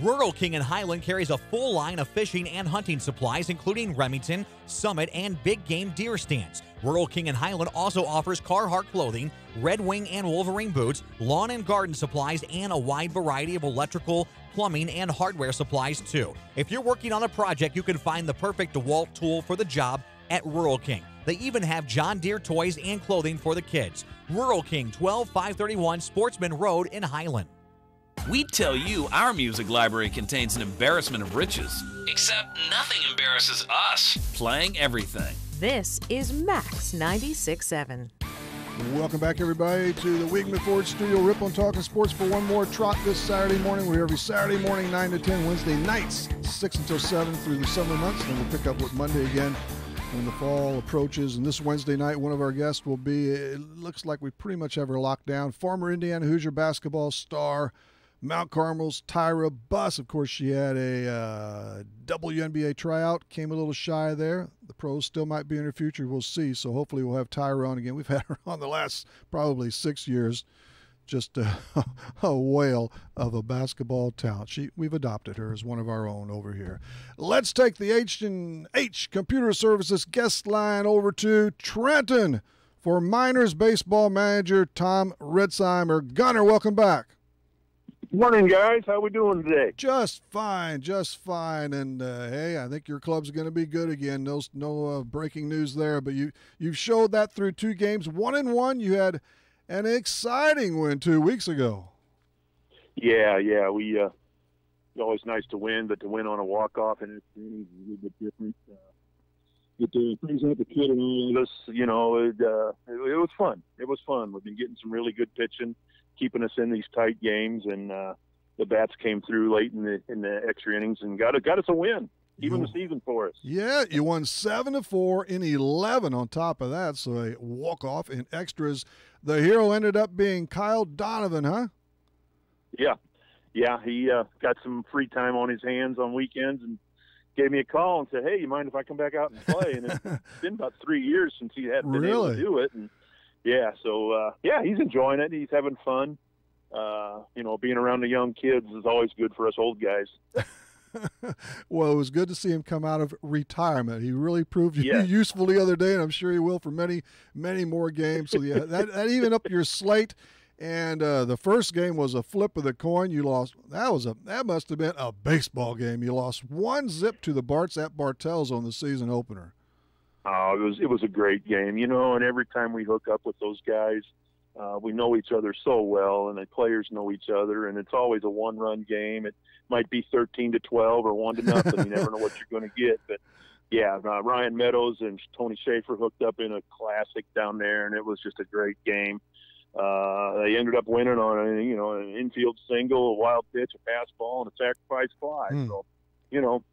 Rural King in Highland carries a full line of fishing and hunting supplies, including Remington, Summit, and big game deer stands. Rural King in Highland also offers Carhartt clothing, Red Wing and Wolverine boots, lawn and garden supplies, and a wide variety of electrical, plumbing, and hardware supplies, too. If you're working on a project, you can find the perfect DeWalt tool for the job at Rural King. They even have John Deere toys and clothing for the kids. Rural King, 12531 Sportsman Road in Highland. We tell you our music library contains an embarrassment of riches. Except nothing embarrasses us. Playing everything. This is Max 96.7. Welcome back, everybody, to the Weigman Ford Studio. Rip on Talking Sports for one more trot this Saturday morning. We're here every Saturday morning, 9 to 10, Wednesday nights, 6 until 7 through the summer months. Then we'll pick up with Monday again when the fall approaches. And this Wednesday night, one of our guests will be, it looks like we pretty much have her locked down, former Indiana Hoosier basketball star, Mount Carmel's Tyra Buss. Of course, she had a WNBA tryout, came a little shy there. The pros still might be in her future. We'll see. So hopefully we'll have Tyra on again. We've had her on the last probably 6 years. Just a whale of a basketball talent. We've adopted her as one of our own over here. Let's take the H&H Computer Services guest line over to Trenton for Miners baseball manager Tom Ritzheimer. Gunner, welcome back. Morning, guys. How we doing today? Just fine, just fine. And hey, I think your club's going to be good again. No breaking news there, but you've showed that through 2 games. 1-1. You had an exciting win 2 weeks ago. Yeah. We it's always nice to win, but to win on a walk-off and it's a little bit different. It brings out the kid in all of us. You know, it was fun. It was fun. We've been getting some really good pitching, keeping us in these tight games, and the bats came through late in the extra innings and got us a win, even the season for us. Yeah, you won 7-4 in 11 on top of that, so a walk-off in extras. The hero ended up being Kyle Donovan, huh? Yeah, he got some free time on his hands on weekends and gave me a call and said, hey, you mind if I come back out and play? And it's been about 3 years since he had been able to do it. And yeah, so he's enjoying it. He's having fun. You know, being around the young kids is always good for us old guys. Well, it was good to see him come out of retirement. He really proved useful the other day, and I'm sure he will for many, many more games. So yeah, that even up your slate. And the first game was a flip of the coin. You lost. That must have been a baseball game. You lost 1-0 to the Barts at Bartels on the season opener. Oh, it was a great game, you know. And every time we hook up with those guys, we know each other so well, and the players know each other, and it's always a one-run game. It might be 13-12 or 1-0. You never know what you're going to get. But yeah, Ryan Meadows and Tony Schaefer hooked up in a classic down there, and it was just a great game. They ended up winning on an infield single, a wild pitch, a pass ball, and a sacrifice fly. So, you know,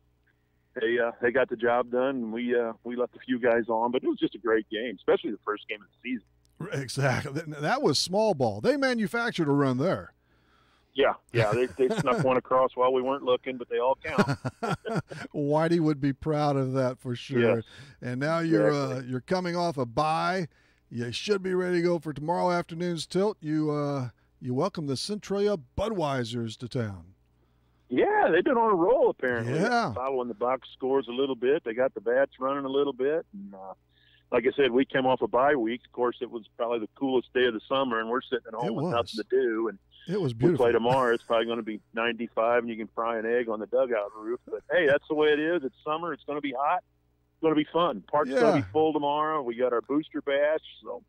they got the job done, and we left a few guys on, but it was just a great game, especially the first game of the season. Exactly. That was small ball. They manufactured a run there. Yeah, they snuck one across while we weren't looking, but they all count. Whitey would be proud of that for sure. Yes, and now you're coming off a bye. You should be ready to go for tomorrow afternoon's tilt. You welcome the Centralia Budweisers to town. Yeah, they've been on a roll apparently. Yeah, following the box scores a little bit. They got the bats running a little bit, and like I said, we came off a bye week. Of course, it was probably the coolest day of the summer, and we're sitting at home with nothing to do. And it was beautiful. We play tomorrow. It's probably going to be 95, and you can fry an egg on the dugout roof. But hey, that's the way it is. It's summer. It's going to be hot. Going to be fun. Park's going to be full tomorrow. We got our booster bash, so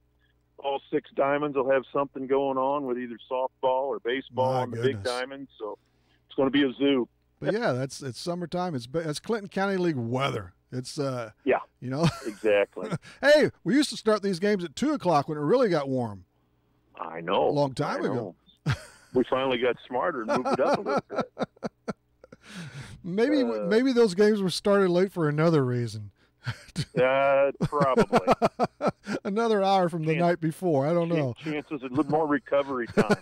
all 6 diamonds will have something going on with either softball or baseball on the big diamonds. So it's going to be a zoo. But yeah, it's summertime. It's Clinton County League weather. It's you know, exactly. Hey, we used to start these games at 2:00 when it really got warm. I know. A long time ago. We finally got smarter and moved it up a little bit. Maybe those games were started late for another reason. Probably. Another hour from the night before. I don't know. Chances a little more recovery time.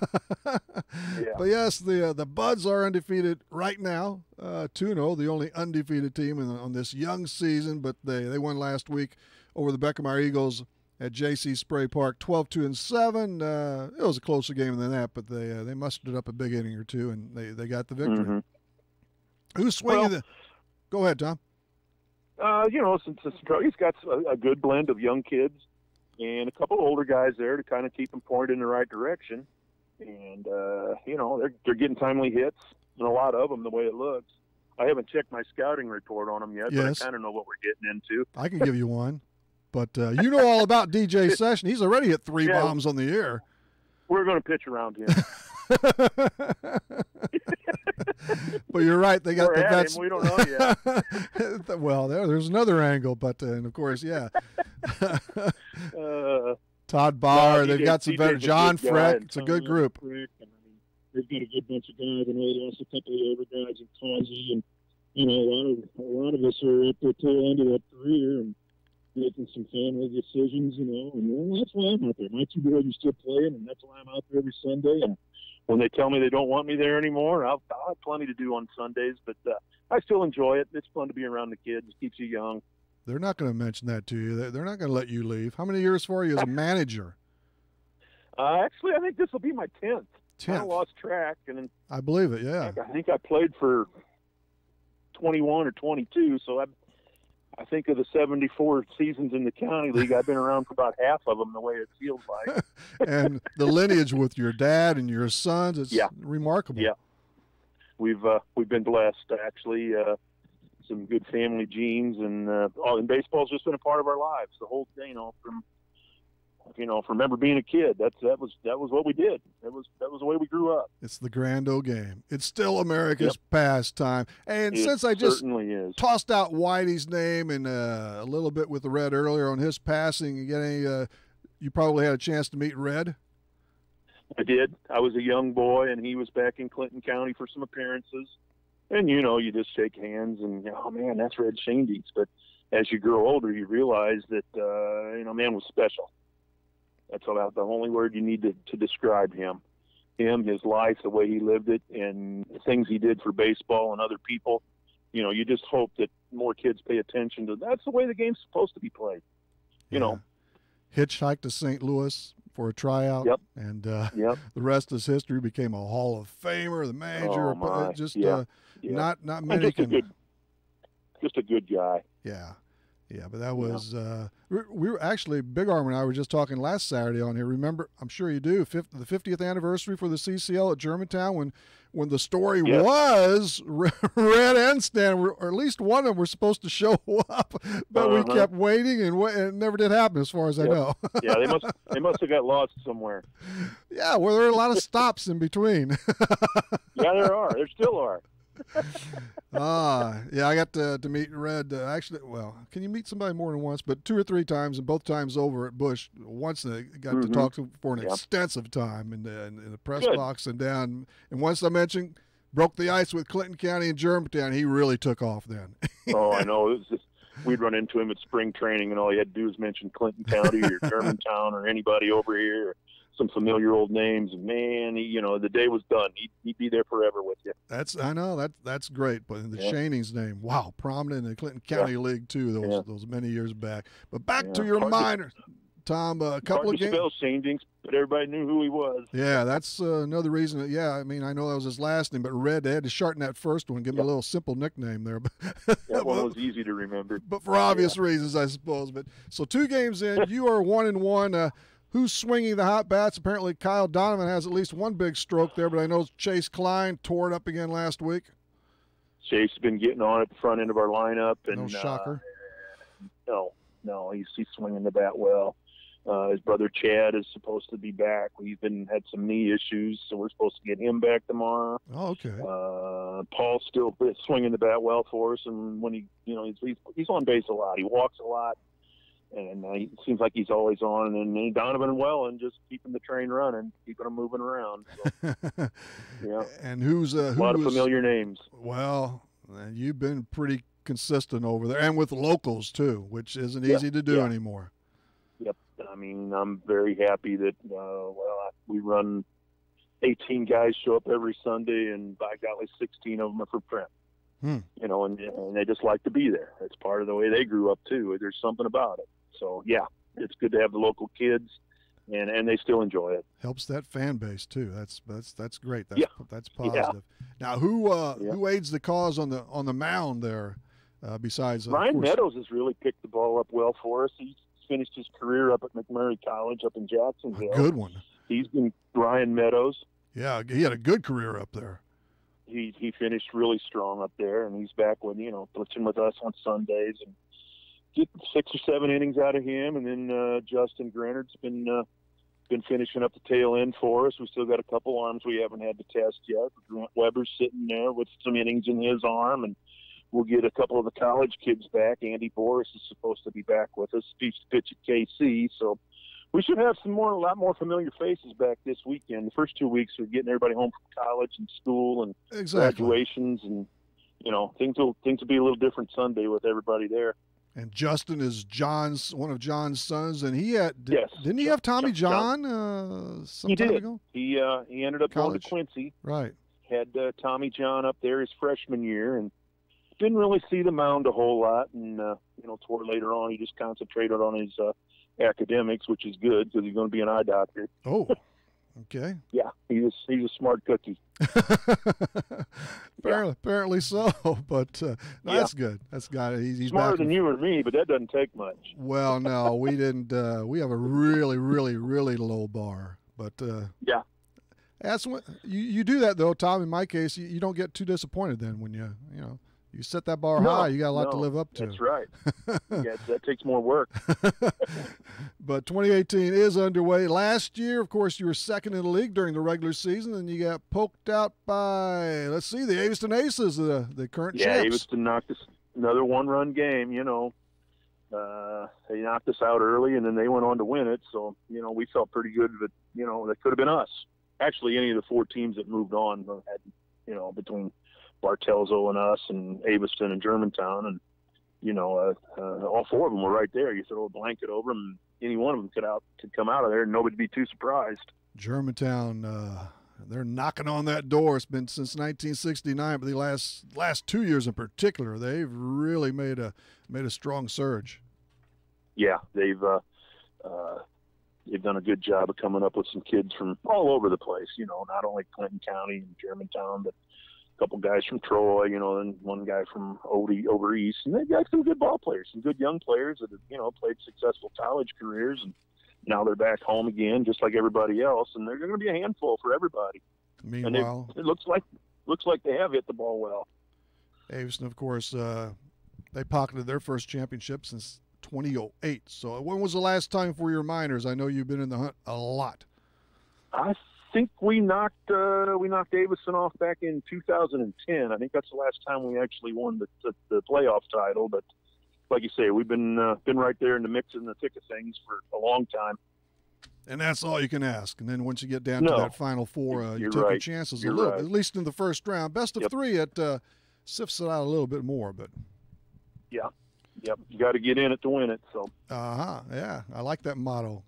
Yeah. But yes, the Buds are undefeated right now. 2-0, the only undefeated team on this young season. But they won last week over the Beckermeyer Eagles at J.C. Spray Park, 12-7. It was a closer game than that, but they mustered up a big inning or two, and they got the victory. Mm-hmm. Who's swinging Go ahead, Tom. Since he's got a good blend of young kids and a couple older guys there to kind of keep them pointed in the right direction. And, they're getting timely hits, and a lot of them, the way it looks. I haven't checked my scouting report on them yet, but I kind of know what we're getting into. I can give you one. But you know all about DJ Session. He's already hit 3 bombs on the air. We're going to pitch around him. But you're right. They got the vets. We don't know yet. Well, there's another angle, but and of course, yeah. Todd Bauer. They've got some better. TJ's a John good guy, Freck. and It's a good group. Freck, and, I mean, they've got a good bunch of guys. I know they lost a couple of other guys in Causey, and you know a lot of us are at the tail end of that career and making some family decisions. You know, and that's why I'm out there. My two boys are still playing, and that's why I'm out there every Sunday. And when they tell me they don't want me there anymore, I'll have plenty to do on Sundays. But I still enjoy it. It's fun to be around the kids. It keeps you young. They're not going to mention that to you. They're not going to let you leave. How many years for you as a manager? Actually, I think this will be my 10th. 10th. I lost track, and I believe it, yeah. I think I played for 21 or 22, so I think of the 74 seasons in the county league, I've been around for about half of them the way it feels like. And the lineage with your dad and your sons, it's remarkable. Yeah. We've been blessed, actually. Some good family genes, and baseball's just been a part of our lives the whole day, from remember being a kid. That was what we did. That was the way we grew up. It's the grand old game. It's still America's pastime. And since I just tossed out Whitey's name and a little bit with the Red earlier on his passing, you probably had a chance to meet Red. I did. I was a young boy, and he was back in Clinton County for some appearances. And, you just shake hands and, oh, man, that's Red Shandies. But as you grow older, you realize that, man was special. That's about the only word you need to describe him. His life, the way he lived it, and the things he did for baseball and other people. You just hope that more kids pay attention to that's the way the game's supposed to be played. Hitchhiked to St. Louis for a triout. Yep. And the rest is history. Became a Hall of Famer, the manager. Not many just a good guy. Yeah. Yeah, but that was we were actually, Big Arm and I were just talking last Saturday on here. Remember, I'm sure you do, the 50th anniversary for the CCL at Germantown when the story was Red and Stan, or at least one of them were supposed to show up, but we kept waiting and it never did happen as far as I know. Yeah, they must have got lost somewhere. Yeah, well, there are a lot of stops in between. Yeah, there still are. Yeah, I got to meet Red. Actually, well, can you meet somebody more than once? But 2 or 3 times, and both times over at Busch. Once I got to talk to him for an extensive time in the press box and down. And once I mentioned broke the ice with Clinton County and Germantown, he really took off then. Oh, I know. It was just, we'd run into him at spring training, and all he had to do was mention Clinton County or Germantown or anybody over here. Or some familiar old names, and man, the day was done. He'd be there forever with you. I know that's great. But the Shaning's name, wow, prominent in the Clinton County League too. Those many years back. But back to your minors, Tom. A couple of games. Shanings, but everybody knew who he was. Yeah, that's another reason. I mean, I know that was his last name, but Red, they had to shorten that first one, give him a little simple nickname there. That one was easy to remember. But for obvious reasons, I suppose. But so 2 games in, you are 1-1. Who's swinging the hot bats? Apparently Kyle Donovan has at least one big stroke there, but I know Chase Klein tore it up again last week. Chase has been getting on at the front end of our lineup. And, no shocker. No, he's swinging the bat well. His brother Chad is supposed to be back. We've had some knee issues, so we're supposed to get him back tomorrow. Oh, okay. Paul's still swinging the bat well for us, and when he's on base a lot. He walks a lot. And it seems like he's always on. And Donovan and just keeping the train running, keeping them moving around. So, And who's a lot of familiar names. Well, you've been pretty consistent over there, and with locals too, which isn't easy to do anymore. Yep. I mean, I'm very happy that we run 18 guys show up every Sunday, and by golly, 16 of them are from Trent. And they just like to be there. It's part of the way they grew up too. There's something about it. So it's good to have the local kids, and they still enjoy it. Helps that fan base too. That's great. That's positive. Yeah. Now, who aids the cause on the mound there? Besides Ryan Meadows has really picked the ball up well for us. He's finished his career up at McMurray College up in Jacksonville. A good one. He's been Ryan Meadows. Yeah, he had a good career up there. He finished really strong up there, and he's back with pitching with us on Sundays and getting 6 or 7 innings out of him. And then Justin Grenard's been finishing up the tail end for us. We still got a couple arms we haven't had to test yet. Grant Weber's sitting there with some innings in his arm, and we'll get a couple of the college kids back. Andy Boris is supposed to be back with us. He's to pitch at KC, so We should have a lot more familiar faces back this weekend. The first 2 weeks are getting everybody home from college and school and graduations, and things will be a little different Sunday with everybody there. And Justin is one of John's sons, and didn't he have Tommy John some time ago? He ended up going to Quincy. Right. Had Tommy John up there his freshman year, and didn't really see the mound a whole lot. And toward later on, he just concentrated on his academics, which is good because he's going to be an eye doctor. Oh, okay. Yeah, he's a smart cookie. Apparently so, but that's good. That's got it. He's smarter back than you or me, but that doesn't take much. Well, no, we didn't. We have a really, really, really low bar, but yeah, that's what you do that though, Tom. In my case, you don't get too disappointed then when you set that bar high. You got a lot to live up to. That's right. Yeah, that takes more work. But 2018 is underway. Last year, of course, you were second in the league during the regular season, and you got poked out by, the Aveston Aces, the current champs. Yeah, Aveston knocked us another one-run game. They knocked us out early, and then they went on to win it. So, we felt pretty good that, that could have been us. Actually, any of the 4 teams that moved on had, between Bartelzo and us and Aveston and Germantown, and all 4 of them were right there. You throw a blanket over them, and any one of them could come out of there, and nobody'd be too surprised. Germantown, they're knocking on that door. It's been since 1969, but the last 2 years in particular, they've really made a strong surge. Yeah, they've done a good job of coming up with some kids from all over the place. Not only Clinton County and Germantown, but couple guys from Troy, and one guy from Odie over east, and they've got some good ball players, some good young players that have, played successful college careers, and now they're back home again, just like everybody else, and they're going to be a handful for everybody. Meanwhile, and it looks like they have hit the ball well. Aveston, of course, they pocketed their first championship since 2008. So when was the last time for your Miners? I know you've been in the hunt a lot. I think we knocked Aveston off back in 2010. I think that's the last time we actually won the playoff title. But like you say, we've been right there in the mix and the thick of things for a long time. And that's all you can ask. And then once you get down to that Final Four, you take your chances a little, at least in the first round. Best of 3, it sifts it out a little bit more. But yep, you got to get in it to win it. So yeah, I like that motto.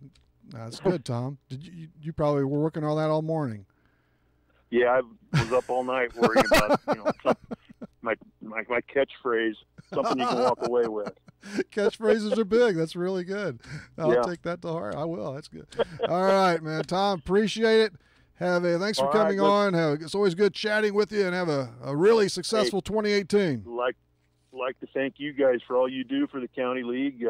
That's good, Tom. Did you probably were working on that all morning? Yeah, I was up all night worrying about my catchphrase, something you can walk away with. Catchphrases are big. That's really good. I'll take that to heart. I will. That's good. All right, man. Tom, appreciate it. Thanks for coming on. It's always good chatting with you, and have a really successful 2018. Like to thank you guys for all you do for the county league.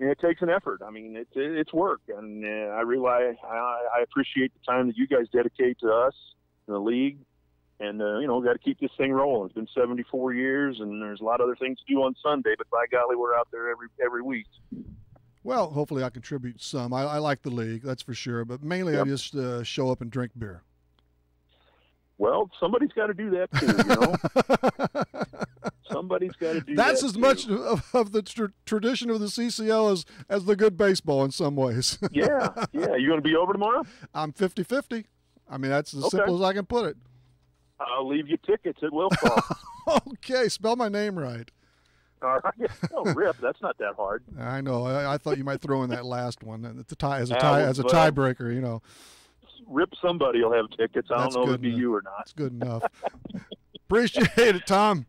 It takes an effort. I mean, it's work, and I realize I appreciate the time that you guys dedicate to us in the league, and got to keep this thing rolling. It's been 74 years, and there's a lot of other things to do on Sunday, but by golly, we're out there every week. Well, hopefully I contribute some. I like the league, that's for sure, but mainly I just show up and drink beer. Well, somebody's got to do that too, Somebody's got to do that. That's as much of the tradition of the CCL as the good baseball in some ways. Yeah. You going to be over tomorrow? I'm 50-50. I mean, that's as simple as I can put it. I'll leave you tickets at Wilcross. Okay, spell my name right. All right. Oh, Rip, that's not that hard. I know. I thought you might throw in that last one as a tiebreaker. Rip, somebody will have tickets. I don't know if it'd be you or not. That's good enough. Appreciate it, Tom.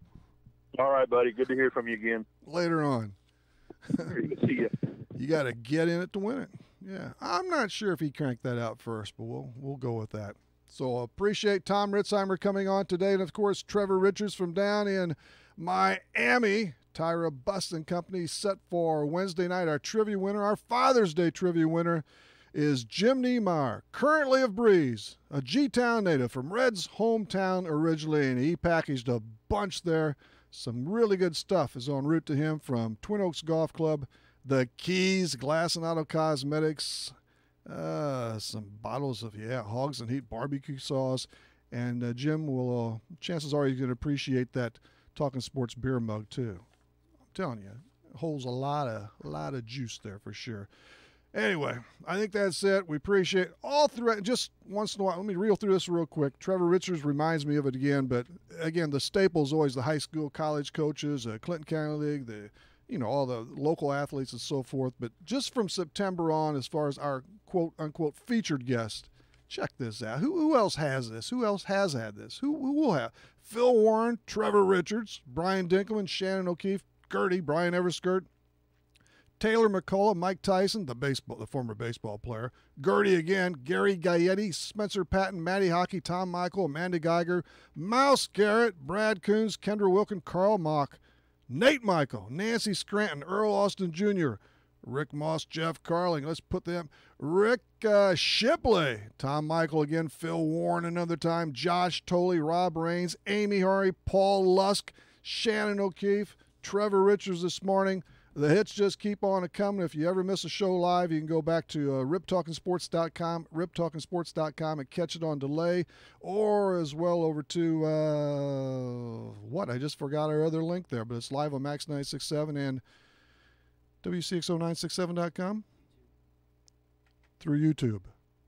All right, buddy. Good to hear from you again. Later on. See you. You got to get in it to win it. Yeah, I'm not sure if he cranked that out first, but we'll go with that. So appreciate Tom Ritzheimer coming on today, and of course Trevor Richards from down in Miami. Tyra Bus and Company set for Wednesday night. Our trivia winner, our Father's Day trivia winner, is Jim Niemeyer, currently of Breeze, a G-Town native from Red's hometown originally, and he packaged a bunch there. Some really good stuff is en route to him from Twin Oaks Golf Club, the Keys, Glass and Auto Cosmetics, some bottles of, Hogs and Heat barbecue sauce, and Jim will, chances are he's going to appreciate that Talkin' Sports beer mug too. I'm telling you, it holds a lot of juice there for sure. Anyway, I think that's it. We appreciate all throughout. Just once in a while, let me reel through this real quick. Trevor Richards reminds me of it again, but again, the staples always the high school, college coaches, Clinton County League, all the local athletes and so forth. But just from September on, as far as our quote unquote featured guest, check this out. Who else has this? Who else has had this? Who will have? Phil Warren, Trevor Richards, Brian Dinkelman, Shannon O'Keefe, Gertie, Brian Everskirt, Taylor McCullough, Mike Tyson, the former baseball player, Gertie again, Gary Gaetti, Spencer Patton, Matty Hockey, Tom Michael, Amanda Geiger, Mouse Garrett, Brad Coons, Kendra Wilkin, Carl Mock, Nate Michael, Nancy Scranton, Earl Austin Jr., Rick Moss, Jeff Carling. Let's put them. Rick Shipley, Tom Michael again, Phil Warren another time, Josh Tolley, Rob Raines, Amy Harry, Paul Lusk, Shannon O'Keefe, Trevor Richards this morning. The hits just keep on coming. If you ever miss a show live, you can go back to riptalkinsports.com, riptalkinsports.com, and catch it on delay, or as well over to, I just forgot our other link there, but it's live on Max 967 and Wcxo967.com through YouTube.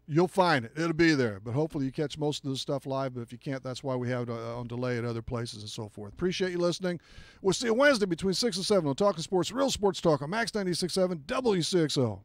You'll find it. It'll be there. But hopefully you catch most of the stuff live. But if you can't, that's why we have it on delay at other places and so forth. Appreciate you listening. We'll see you Wednesday between 6 and 7 on Talkin' Sports, Real Sports Talk on Max 96.7 WCXO.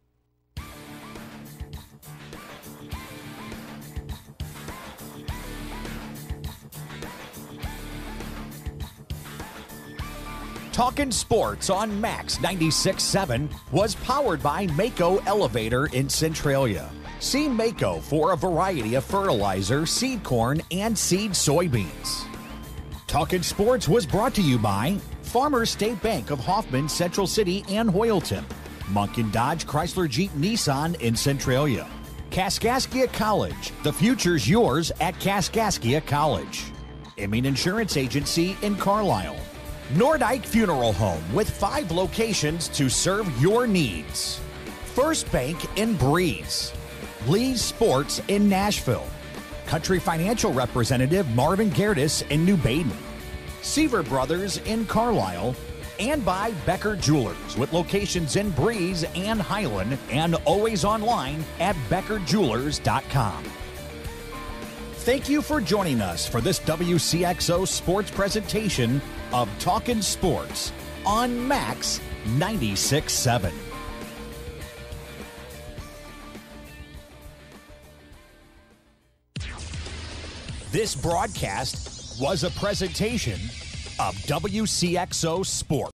Talkin' Sports on Max 96.7 was powered by Mako Elevator in Centralia. See Mako for a variety of fertilizer, seed corn, and seed soybeans. Talkin' Sports was brought to you by Farmers State Bank of Hoffman, Central City, and Hoyleton. Munkin Dodge Chrysler Jeep Nissan in Centralia. Kaskaskia College. The future's yours at Kaskaskia College. Emin Insurance Agency in Carlisle. Nordike Funeral Home with 5 locations to serve your needs. First Bank in Breeze. Lee's Sports in Nashville. Country Financial Representative Marvin Gerdes in New Baden. Seaver Brothers in Carlisle. And by Becker Jewelers with locations in Breeze and Highland and always online at beckerjewelers.com. Thank you for joining us for this WCXO sports presentation of Talkin' Sports on Max 96.7. This broadcast was a presentation of WCXO Sports.